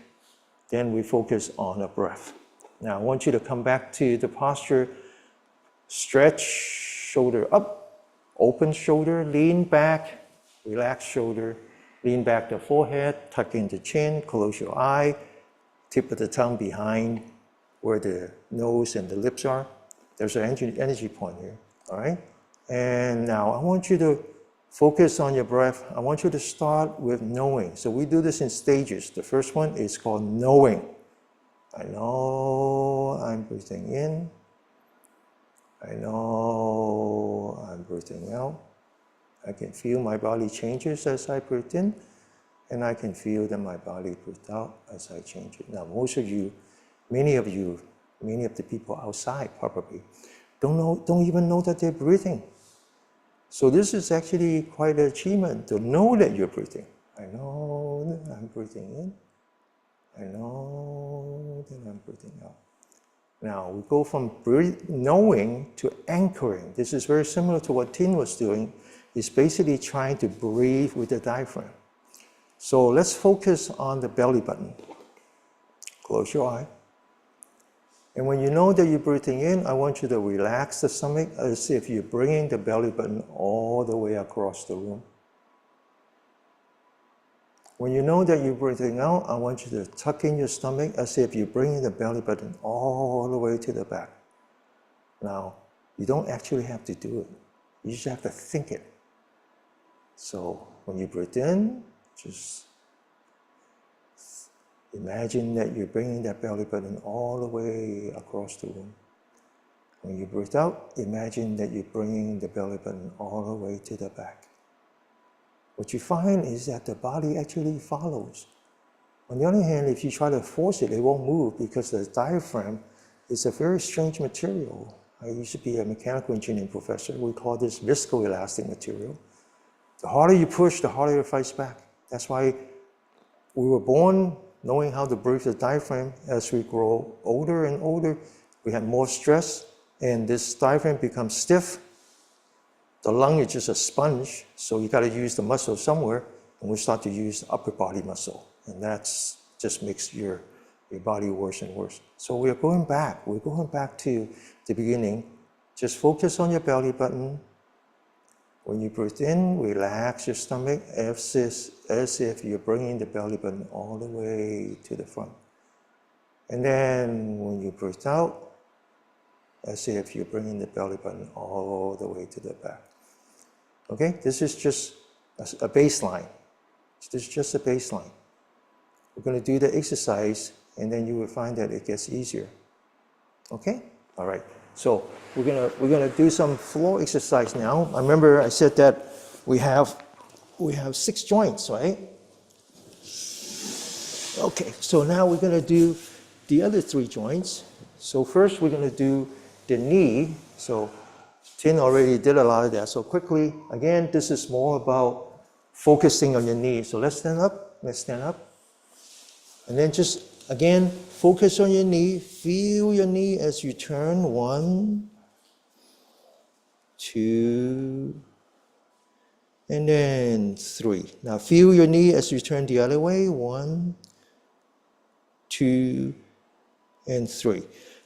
then we focus on the breath. Now I want you to come back to the posture, stretch, shoulder up, open shoulder, lean back, relax shoulder, lean back the forehead, tuck in the chin, close your eye, tip of the tongue behind where the nose and the lips are. There's an energy point here, all right? And now I want you to focus on your breath. I want you to start with knowing. So we do this in stages. The first one is called knowing. I know I'm breathing in. I know I'm breathing out. I can feel my body changes as I breathe in, and I can feel that my body breathes out as I change it. Now, most of you, many of the people outside probably don't even know that they're breathing. So this is actually quite an achievement to know that you're breathing. I know that I'm breathing in. I know that I'm breathing out. Now we go from knowing to anchoring. This is very similar to what Tin was doing. He's basically trying to breathe with the diaphragm. So let's focus on the belly button. Close your eye. And when you know that you're breathing in, I want you to relax the stomach as if you're bringing the belly button all the way across the room. When you know that you're breathing out, I want you to tuck in your stomach as if you're bringing the belly button all the way to the back. Now, you don't actually have to do it. You just have to think it. So when you breathe in, just imagine that you're bringing that belly button all the way across the room. When you breathe out, imagine that you're bringing the belly button all the way to the back. What you find is that the body actually follows. On the other hand, if you try to force it, it won't move because the diaphragm is a very strange material. I used to be a mechanical engineering professor. We call this viscoelastic material. The harder you push, the harder it fights back. That's why we were born knowing how to breathe the diaphragm. As we grow older and older, we have more stress, and this diaphragm becomes stiff. The lung is just a sponge, so you got to use the muscle somewhere, and we start to use the upper body muscle, and that's just makes your body worse and worse. So we're going back. We're going back to the beginning. Just focus on your belly button. When you breathe in, relax your stomach as if you're bringing the belly button all the way to the front. And then when you breathe out, as if you're bringing the belly button all the way to the back. Okay, this is just a baseline. This is just a baseline. We're going to do the exercise, and then you will find that it gets easier. Okay? All right. So we're gonna do some floor exercise now. I remember I said that we have 6 joints, right? Okay. So now we're gonna do the other 3 joints. So first we're gonna do the knee. So Tin already did a lot of that. So quickly, again, this is more about focusing on your knee. So let's stand up. Let's stand up. And then just, again, focus on your knee. Feel your knee as you turn. 1, 2, and then 3. Now feel your knee as you turn the other way. 1, 2, and 3.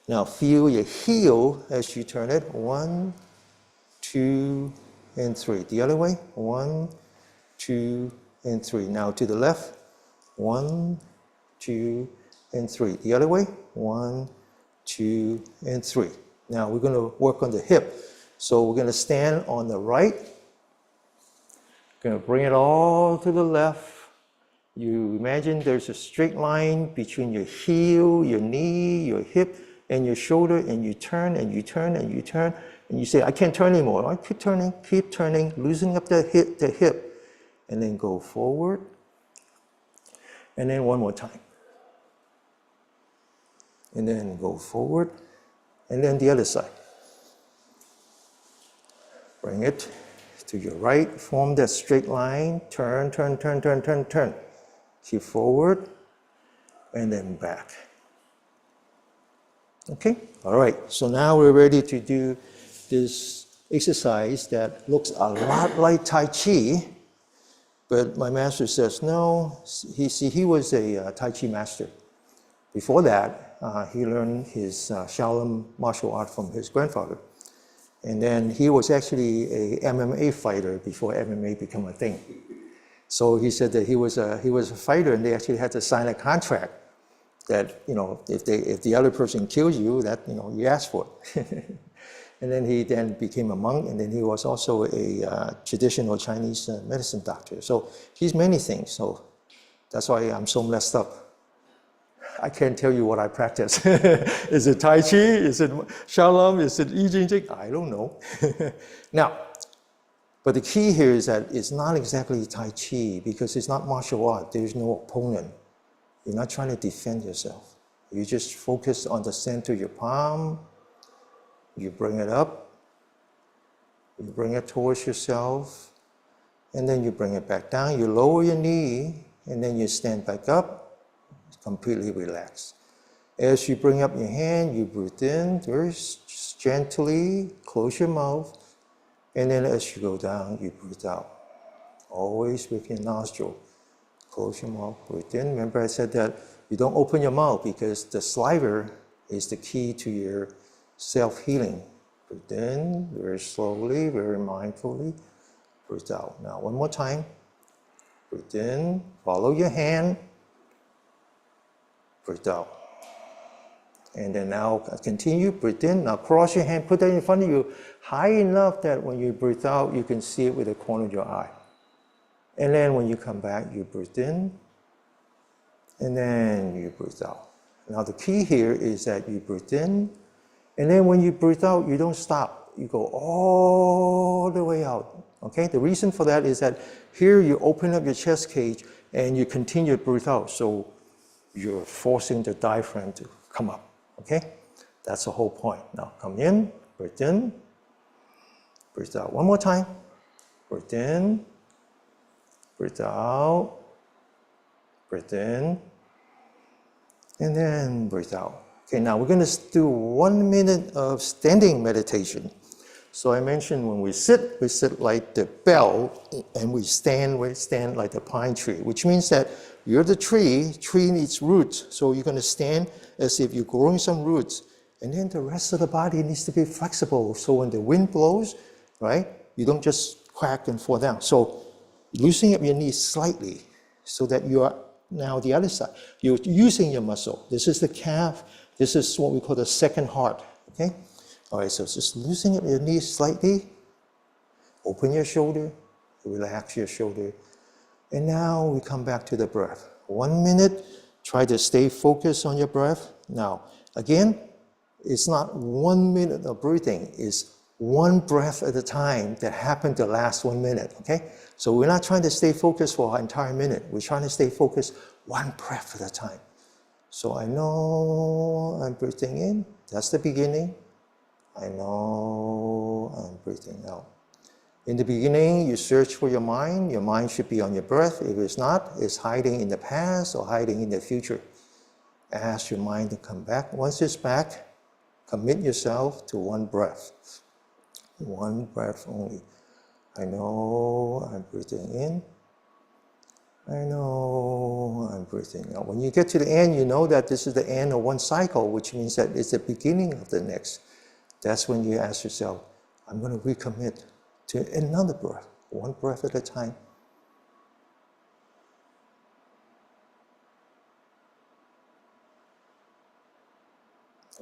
Now feel your heel as you turn it. 1, 2, and 3. The other way. 1, 2, and 3. Now to the left. 1, 2, and 3. The other way. 1, 2, and 3. Now we're going to work on the hip. So we're going to stand on the right. Going to bring it all to the left. You imagine there's a straight line between your heel, your knee, your hip, and your shoulder, and you turn and you turn and you turn, and you say, I can't turn anymore. I keep turning, loosening up the hip, and then go forward, and then one more time. And then go forward, and then the other side. Bring it to your right, form that straight line, turn. Keep forward, and then back. Okay? All right, so now we're ready to do this exercise that looks a lot like Tai Chi, but my master says no. He was a Tai Chi master. Before that, he learned his Shaolin martial art from his grandfather. And then he was actually a MMA fighter before MMA became a thing. So he said that he was a fighter, and they actually had to sign a contract that, you know, if the other person kills you, that, you know, you ask for it. And then he then became a monk, and then he was also a traditional Chinese medicine doctor. So he's many things. So that's why I'm so messed up. I can't tell you what I practice. Is it Tai Chi? Is it Shaolin? Is it I Ching? I don't know. Now, but the key here is that it's not exactly Tai Chi, because it's not martial art. There's no opponent. You're not trying to defend yourself. You just focus on the center of your palm. You bring it up. You bring it towards yourself. And then you bring it back down. You lower your knee, and then you stand back up. Completely relaxed. As you bring up your hand, you breathe in very gently, close your mouth, and then as you go down, you breathe out. Always with your nostril. Close your mouth, breathe in. Remember I said that you don't open your mouth because the saliva is the key to your self-healing. Breathe in very slowly, very mindfully. Breathe out. Now one more time. Breathe in, follow your hand. Breathe out. And then now continue, breathe in. Now cross your hand, put that in front of you high enough that when you breathe out, you can see it with the corner of your eye. And then when you come back, you breathe in, and then you breathe out. Now the key here is that you breathe in, and then when you breathe out, you don't stop. You go all the way out. Okay? The reason for that is that here you open up your chest cage and you continue to breathe out. So you're forcing the diaphragm to come up, okay? That's the whole point. Now come in, breathe out. One more time. Breathe in, breathe out, breathe in, and then breathe out. Okay, now we're going to do 1 minute of standing meditation. So I mentioned when we sit like the bell, and we stand like the pine tree, which means that you're the tree needs roots. So you're going to stand as if you're growing some roots. And then the rest of the body needs to be flexible. So when the wind blows, right, you don't just crack and fall down. So loosening up your knees slightly so that you are now the other side. You're using your muscle. This is the calf. This is what we call the second heart, okay? All right, so just loosening up your knees slightly. Open your shoulder, relax your shoulder. And now we come back to the breath. 1 minute, try to stay focused on your breath. Now, again, it's not 1 minute of breathing, it's one breath at a time that happened to last 1 minute, okay? So we're not trying to stay focused for an entire minute. We're trying to stay focused one breath at a time. So I know I'm breathing in, that's the beginning. I know I'm breathing out. In the beginning, you search for your mind. Your mind should be on your breath. If it's not, it's hiding in the past or hiding in the future. Ask your mind to come back. Once it's back, commit yourself to one breath. One breath only. I know I'm breathing in. I know I'm breathing out. When you get to the end, you know that this is the end of one cycle, which means that it's the beginning of the next. That's when you ask yourself, I'm going to recommit to another breath, one breath at a time.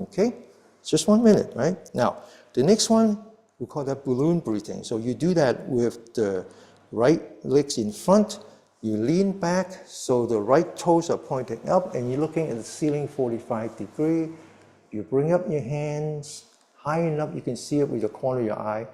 Okay, just 1 minute, right? Now, the next one, we call that balloon breathing. So you do that with the right legs in front You lean back so the right toes are pointing up and you're looking at the ceiling 45 degrees. You bring up your hands high enough you can see it with the corner of your eye.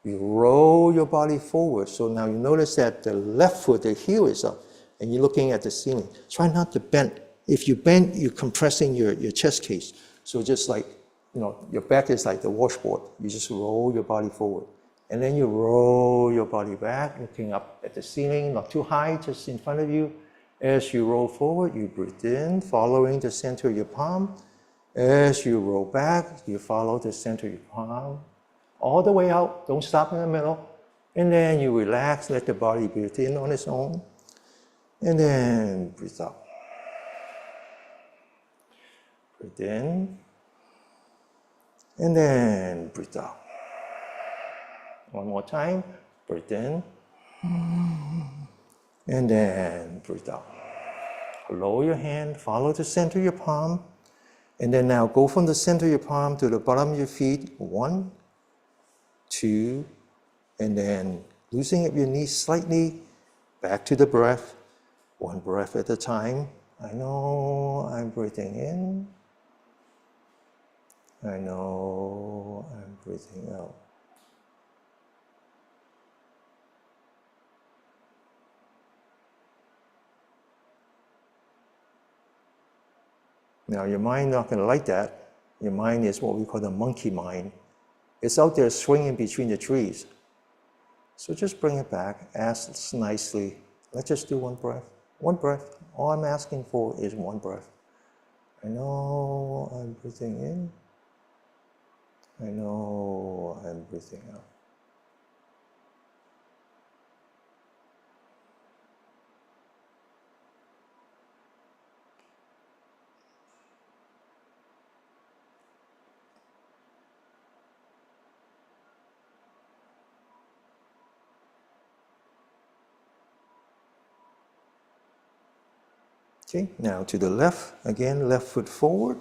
You roll your body forward. So now you notice that the left foot, the heel is up and you're looking at the ceiling. Try not to bend. If you bend, you're compressing your chest case. So just like, your back is like the washboard. You just roll your body forward. And then you roll your body back, looking up at the ceiling, not too high, just in front of you. As you roll forward, you breathe in, following the center of your palm. As you roll back, you follow the center of your palm. All the way out, don't stop in the middle. And then you relax, let the body breathe in on its own. And then breathe out. Breathe in. And then breathe out. One more time, breathe in, and then breathe out. Lower your hand, follow the center of your palm, and then now go from the center of your palm to the bottom of your feet. 1, 2, and then loosening up your knees slightly, back to the breath, one breath at a time. I know I'm breathing in. I know I'm breathing out. Now, your mind not going to like that. Your mind is what we call the monkey mind. It's out there swinging between the trees. So just bring it back, ask nicely. Let's just do one breath. One breath. All I'm asking for is one breath. I know I'm breathing in. I know I'm breathing out. Okay, now to the left, again, left foot forward,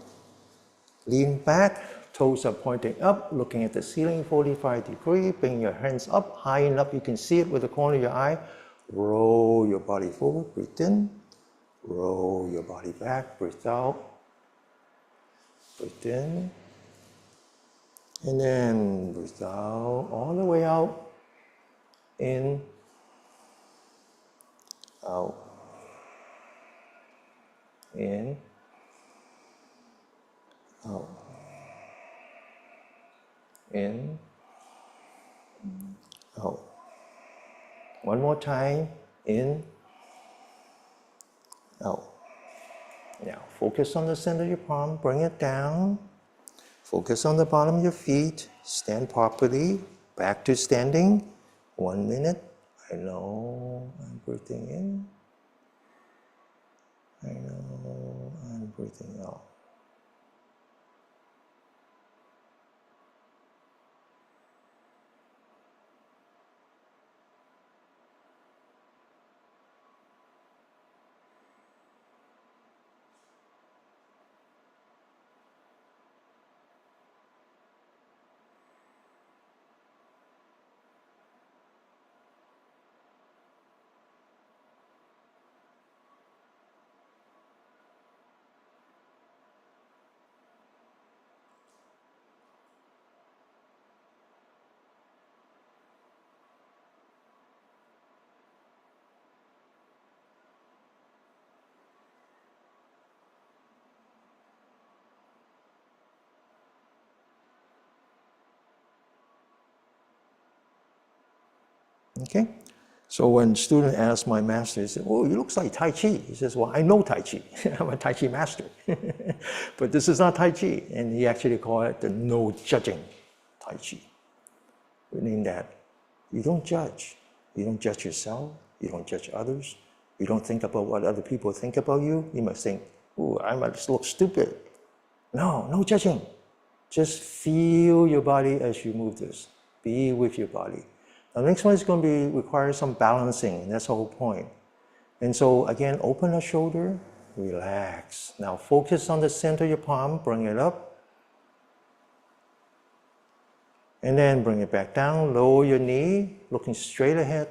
lean back, toes are pointing up, looking at the ceiling 45 degrees, bring your hands up, high enough you can see it with the corner of your eye, roll your body forward, breathe in, roll your body back, breathe out, breathe in, and then breathe out, all the way out, in, out, in, out, in, out. One more time, in, out. Now focus on the center of your palm, bring it down. Focus on the bottom of your feet, stand properly, back to standing. 1 minute. I know I'm breathing in. I know I'm breathing out. Okay? So when student asks my master, he says, "Oh, you look like Tai Chi." He says, "Well, I know Tai Chi. I'm a Tai Chi master." But this is not Tai Chi. And he actually called it the no judging Tai Chi. Meaning that you don't judge. You don't judge yourself. You don't judge others. You don't think about what other people think about you. You must think, "Oh, I must look stupid." No, no judging. Just feel your body as you move this. Be with your body. The next one is going to require some balancing. That's the whole point. And so again, open the shoulder, relax. Now focus on the center of your palm, bring it up. And then bring it back down, lower your knee, looking straight ahead.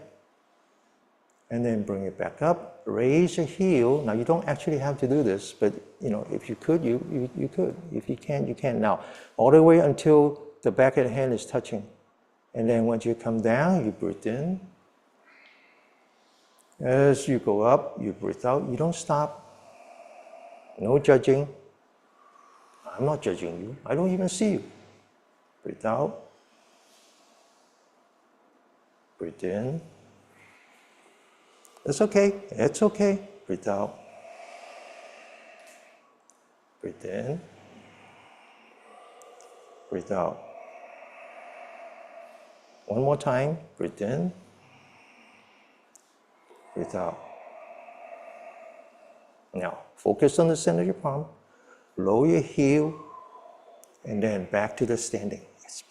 And then bring it back up, raise your heel. Now you don't actually have to do this, but if you could, you could. If you can't, you can't. Now, all the way until the back of the hand is touching. And then once you come down, you breathe in. As you go up, you breathe out. You don't stop. No judging. I'm not judging you. I don't even see you. Breathe out. Breathe in. It's okay. It's okay. Breathe out. Breathe in. Breathe out. One more time. Breathe in. Breathe out. Now, focus on the center of your palm. Lower your heel. And then back to the standing. Yes.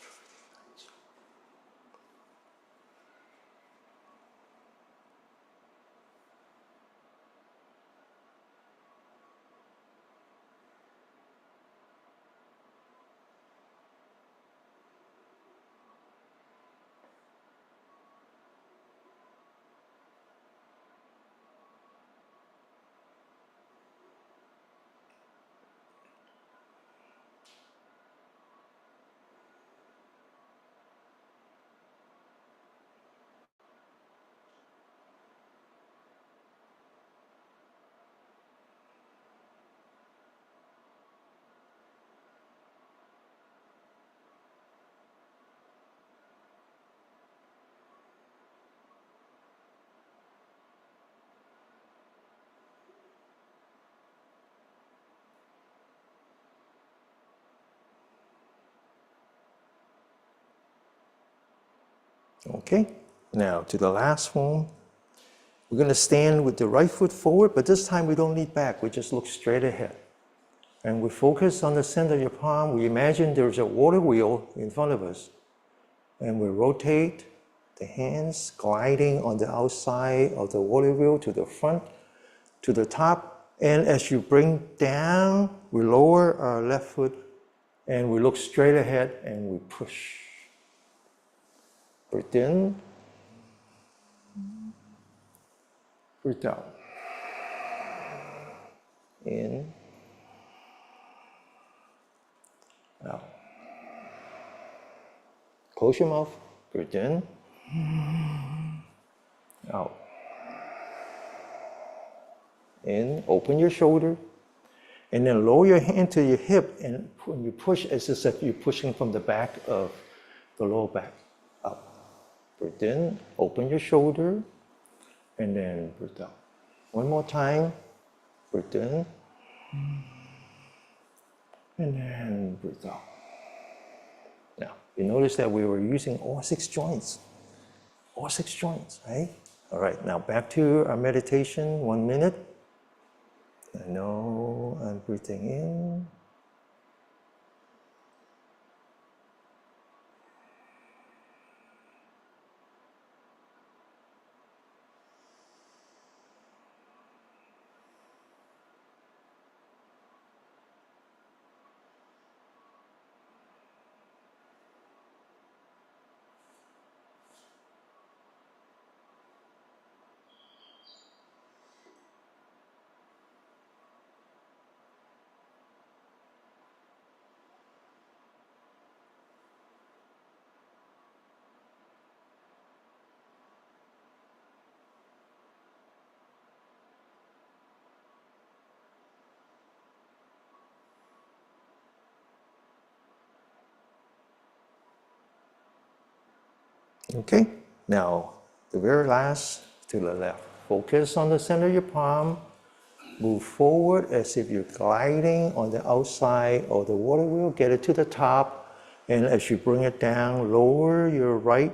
Okay, now to the last one. We're going to stand with the right foot forward, but this time we don't lean back. We just look straight ahead. And we focus on the center of your palm. We imagine there's a water wheel in front of us. And we rotate the hands, gliding on the outside of the water wheel to the front, to the top. And as you bring down, we lower our left foot and we look straight ahead and we push. Breathe in. Breathe out. In. Out. Close your mouth. Breathe in. Out. In. Open your shoulder. And then lower your hand to your hip. And when you push, it's as if you're pushing from the back of the lower back. Out. Breathe in. Open your shoulder. And then breathe out. One more time. Breathe in. And then breathe out. Now, you notice that we were using all 6 joints. All 6 joints, right? All right, now back to our meditation, 1 minute. I know I'm breathing in. Okay, now the very last to the left. Focus on the center of your palm. Move forward as if you're gliding on the outside of the water wheel. Get it to the top. And as you bring it down, lower your right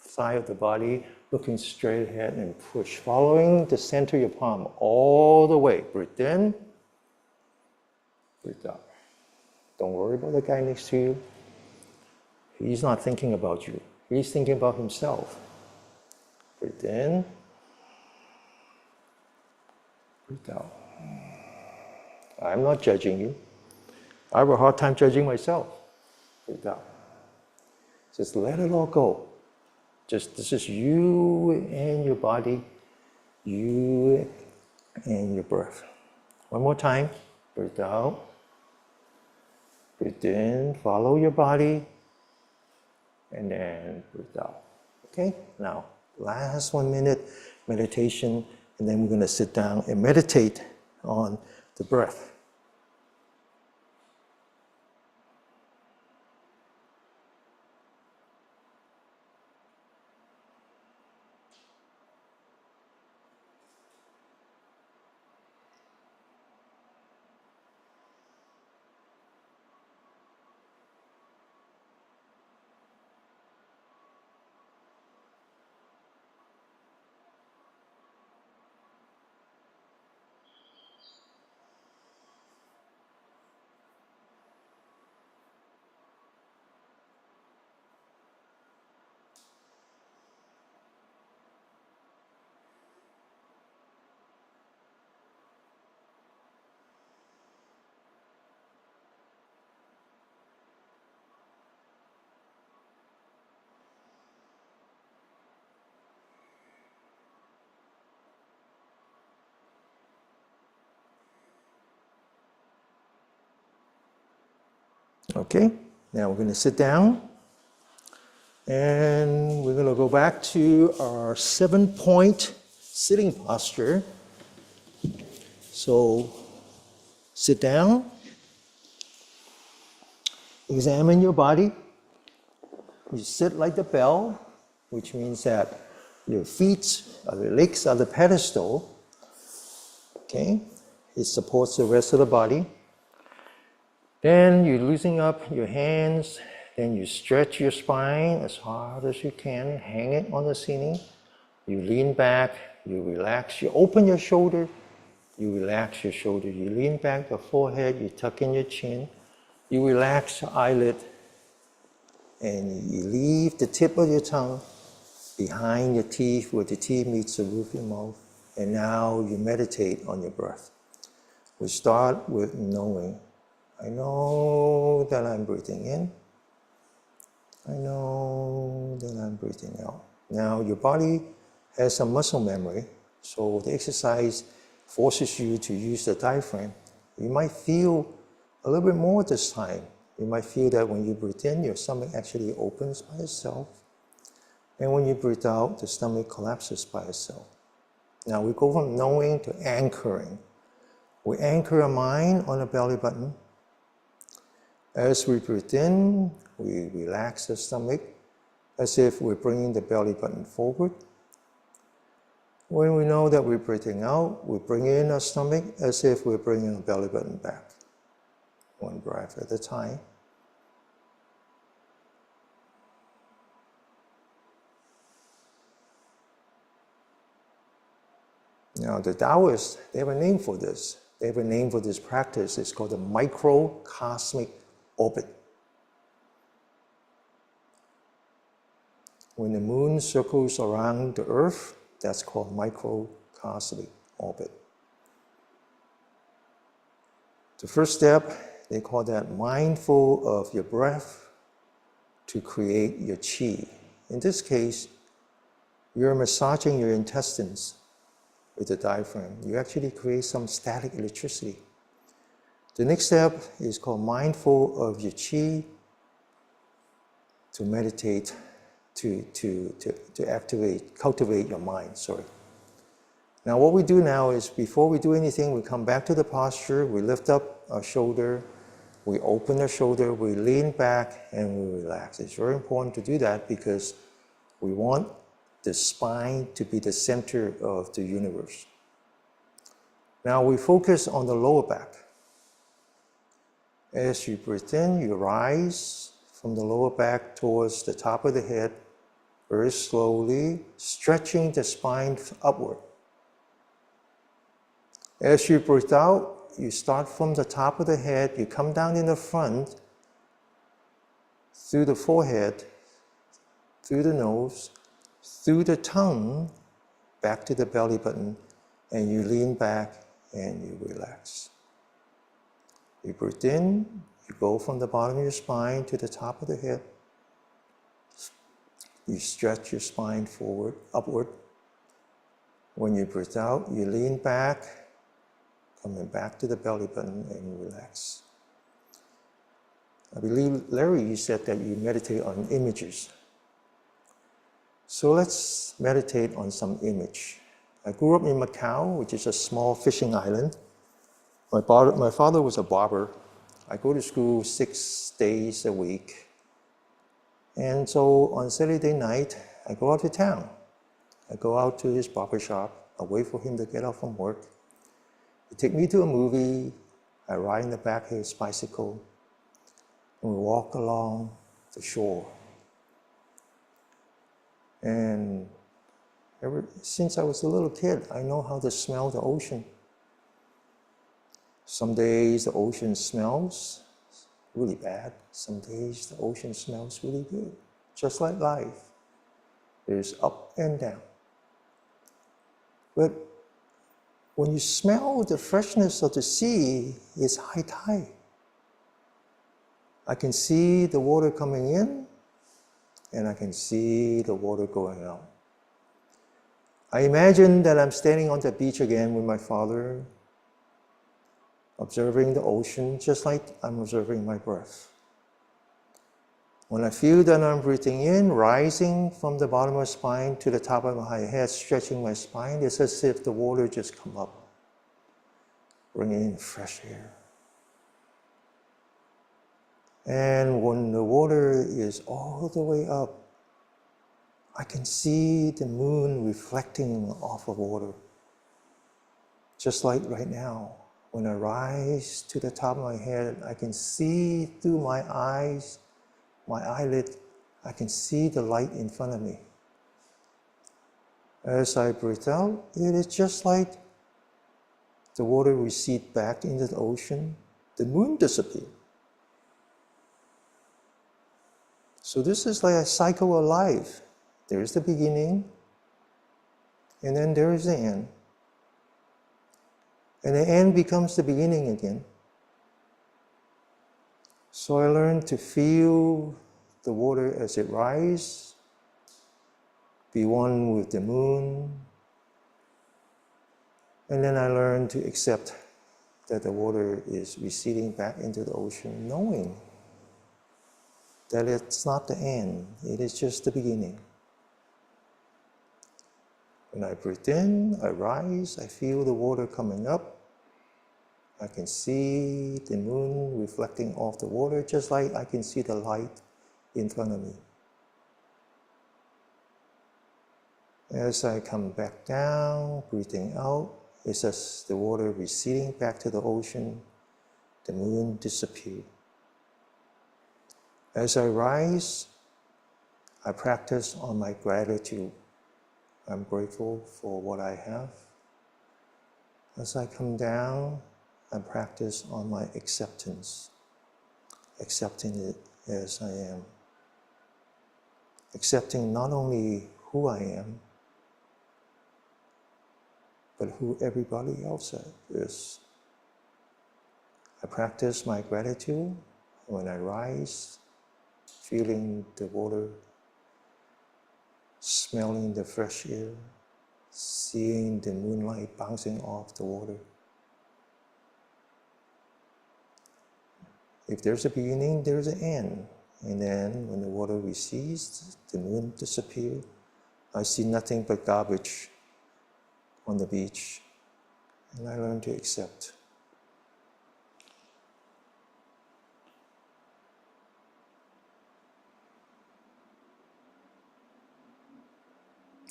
side of the body, looking straight ahead and push. Following the center of your palm all the way. Breathe in. Breathe out. Don't worry about the guy next to you. He's not thinking about you. He's thinking about himself. Breathe in. Breathe out. I'm not judging you. I have a hard time judging myself. Breathe out. Just let it all go. This is you and your body. You and your breath. One more time. Breathe out. Breathe in. Follow your body. And then breathe out. Okay? Now, last 1 minute meditation. And then we're going to sit down and meditate on the breath. Okay, now we're going to sit down and we're going to go back to our 7-point sitting posture. So sit down, examine your body. You sit like the bell, which means that your feet or your legs are the pedestal. Okay, it supports the rest of the body. Then you're loosening up your hands. Then you stretch your spine as hard as you can. Hang it on the ceiling. You lean back. You relax. You open your shoulder. You relax your shoulder. You lean back the forehead. You tuck in your chin. You relax your eyelid. And you leave the tip of your tongue behind your teeth where the teeth meets the roof of your mouth. And now you meditate on your breath. We start with knowing. I know that I'm breathing in. I know that I'm breathing out. Now your body has some muscle memory, so the exercise forces you to use the diaphragm. You might feel a little bit more this time. You might feel that when you breathe in, your stomach actually opens by itself. And when you breathe out, the stomach collapses by itself. Now we go from knowing to anchoring. We anchor our mind on the belly button. As we breathe in, we relax the stomach as if we're bringing the belly button forward. When we know that we're breathing out, we bring in our stomach as if we're bringing the belly button back. One breath at a time. Now the Taoists, they have a name for this. They have a name for this practice. It's called the microcosmic orbit. When the moon circles around the earth, that's called microcosmic orbit. The first step, they call that mindful of your breath to create your qi. In this case, you're massaging your intestines with the diaphragm. You actually create some static electricity. The next step is called mindful of your qi to meditate, to cultivate your mind, Now what we do now is before we do anything, we come back to the posture, we lift up our shoulder, we open our shoulder, we lean back and we relax. It's very important to do that because we want the spine to be the center of the universe. Now we focus on the lower back. As you breathe in, you rise from the lower back towards the top of the head, very slowly, stretching the spine upward. As you breathe out, you start from the top of the head, you come down in the front, through the forehead, through the nose, through the tongue, back to the belly button, and you lean back and you relax. You breathe in, you go from the bottom of your spine to the top of the head. You stretch your spine forward, upward. When you breathe out, you lean back, coming back to the belly button and relax. I believe, Larry, you said that you meditate on images. So let's meditate on some image. I grew up in Macau, which is a small fishing island. My father was a barber. I go to school 6 days a week. And so on Saturday night, I go out to town. I go out to his barber shop. I wait for him to get off from work. He take me to a movie. I ride in the back of his bicycle. And we walk along the shore. And ever since I was a little kid, I know how to smell the ocean. Some days the ocean smells really bad. Some days the ocean smells really good. Just like life, there's up and down. But when you smell the freshness of the sea, it's high tide. I can see the water coming in, and I can see the water going out. I imagine that I'm standing on the beach again with my father, observing the ocean just like I'm observing my breath. When I feel that I'm breathing in, rising from the bottom of my spine to the top of my head, stretching my spine, it's as if the water just come up, bringing in fresh air. And when the water is all the way up, I can see the moon reflecting off of water. Just like right now, when I rise to the top of my head, I can see through my eyes, my eyelid, I can see the light in front of me. As I breathe out, it is just like the water recedes back into the ocean, the moon disappears. So this is like a cycle of life. There is the beginning, and then there is the end. And the end becomes the beginning again. So I learned to feel the water as it rises, be one with the moon, and then I learned to accept that the water is receding back into the ocean, knowing that it's not the end, it is just the beginning. When I breathe in, I rise, I feel the water coming up. I can see the moon reflecting off the water, just like I can see the light in front of me. As I come back down, breathing out, it's as the water receding back to the ocean, the moon disappears. As I rise, I practice on my gratitude. I'm grateful for what I have. As I come down, I practice on my acceptance, accepting it as I am. Accepting not only who I am, but who everybody else is. I practice my gratitude when I rise, feeling the water, smelling the fresh air, seeing the moonlight bouncing off the water. If there's a beginning, there's an end. And then when the water recedes, the moon disappears, I see nothing but garbage on the beach, and I learn to accept.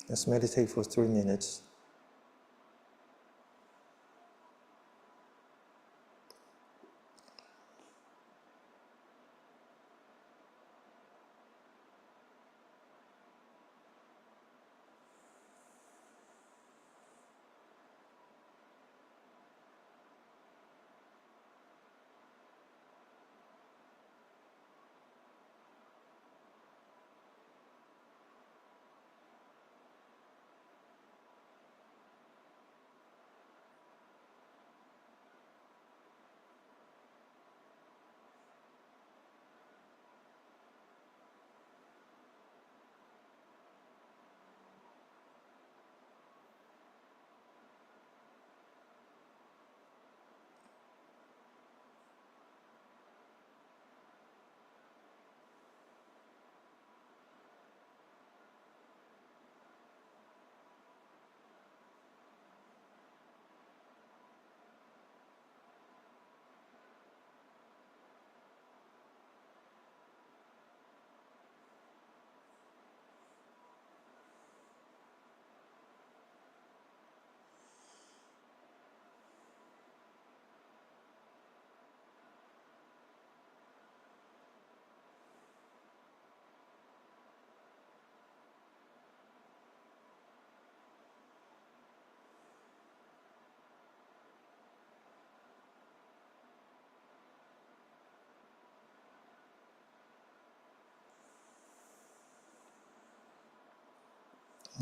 Let's meditate for 3 minutes.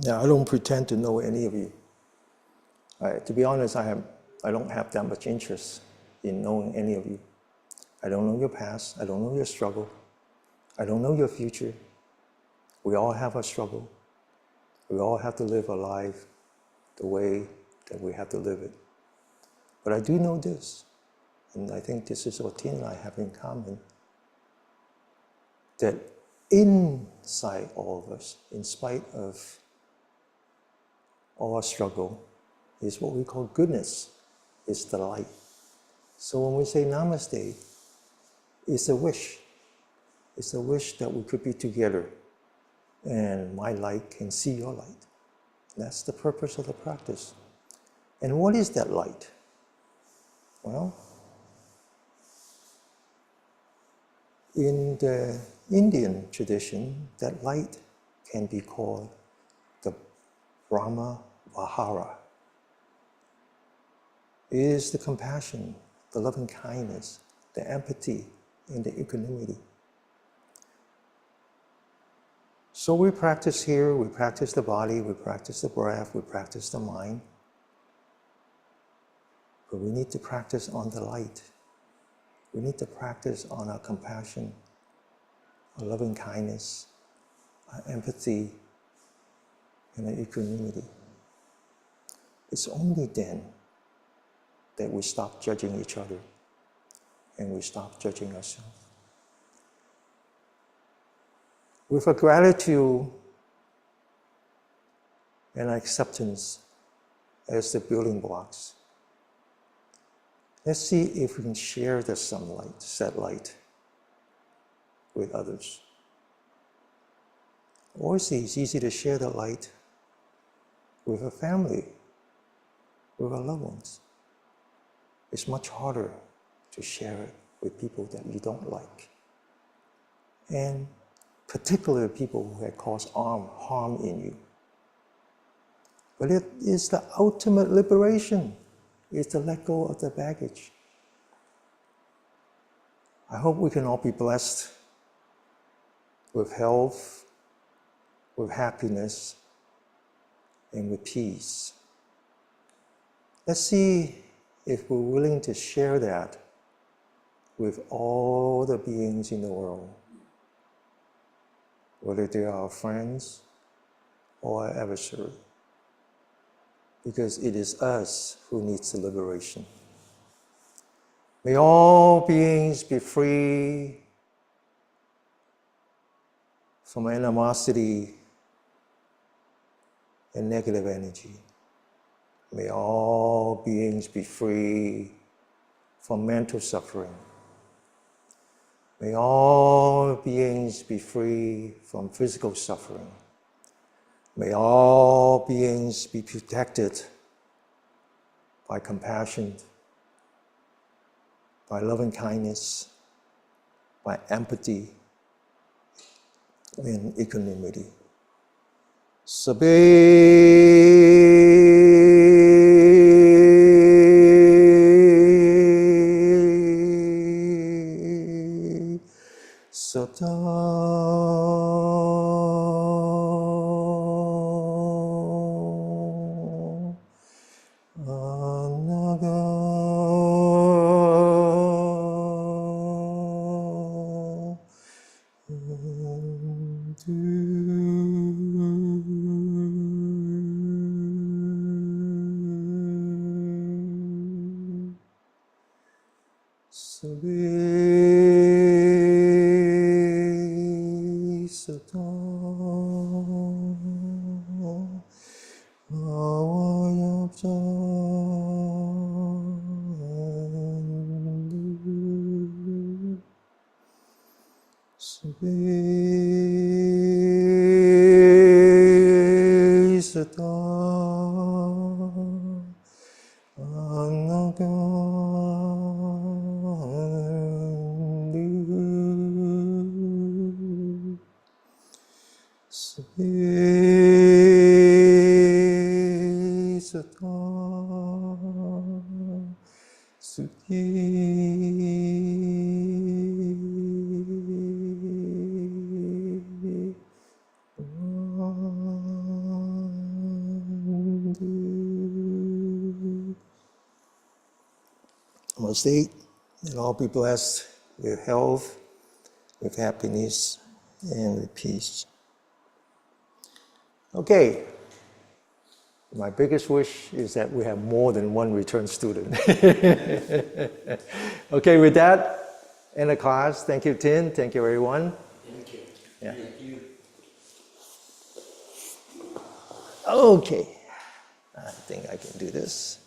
Now, I don't pretend to know any of you. To be honest, I don't have that much interest in knowing any of you. I don't know your past. I don't know your struggle. I don't know your future. We all have a struggle. We all have to live a life the way that we have to live it. But I do know this, and I think this is what Tina and I have in common, that inside all of us, in spite of all our struggle, is what we call goodness, is the light. So when we say namaste, it's a wish. It's a wish that we could be together and my light can see your light. That's the purpose of the practice. And what is that light? Well, in the Indian tradition, that light can be called the Brahma Vihara. It is the compassion, the loving kindness, the empathy, and the equanimity. So we practice here, we practice the body, we practice the breath, we practice the mind. But we need to practice on the light. We need to practice on our compassion, our loving kindness, our empathy, and our equanimity. It's only then that we stop judging each other and we stop judging ourselves. With a gratitude and acceptance as the building blocks, let's see if we can share the sunlight, that light, with others. Or it's easy to share the light with a family, with our loved ones. It's much harder to share it with people that you don't like. And particularly people who have caused harm in you. But it is the ultimate liberation, is to let go of the baggage. I hope we can all be blessed with health, with happiness, and with peace. Let's see if we're willing to share that with all the beings in the world, whether they are our friends or our adversary, because it is us who needs the liberation. May all beings be free from animosity and negative energy. May all beings be free from mental suffering. May all beings be free from physical suffering. May all beings be protected by compassion, by loving kindness, by empathy, and equanimity. Sata Anaga Sata Avayapsa Sata Anaga Sata Sukhi Namaste. And all be blessed with health, with happiness, and with peace. Okay. My biggest wish is that we have more than one return student. Okay, with that, end the class. Thank you, Tin. Thank you, everyone. Thank you. Yeah. Thank you. Okay. I think I can do this.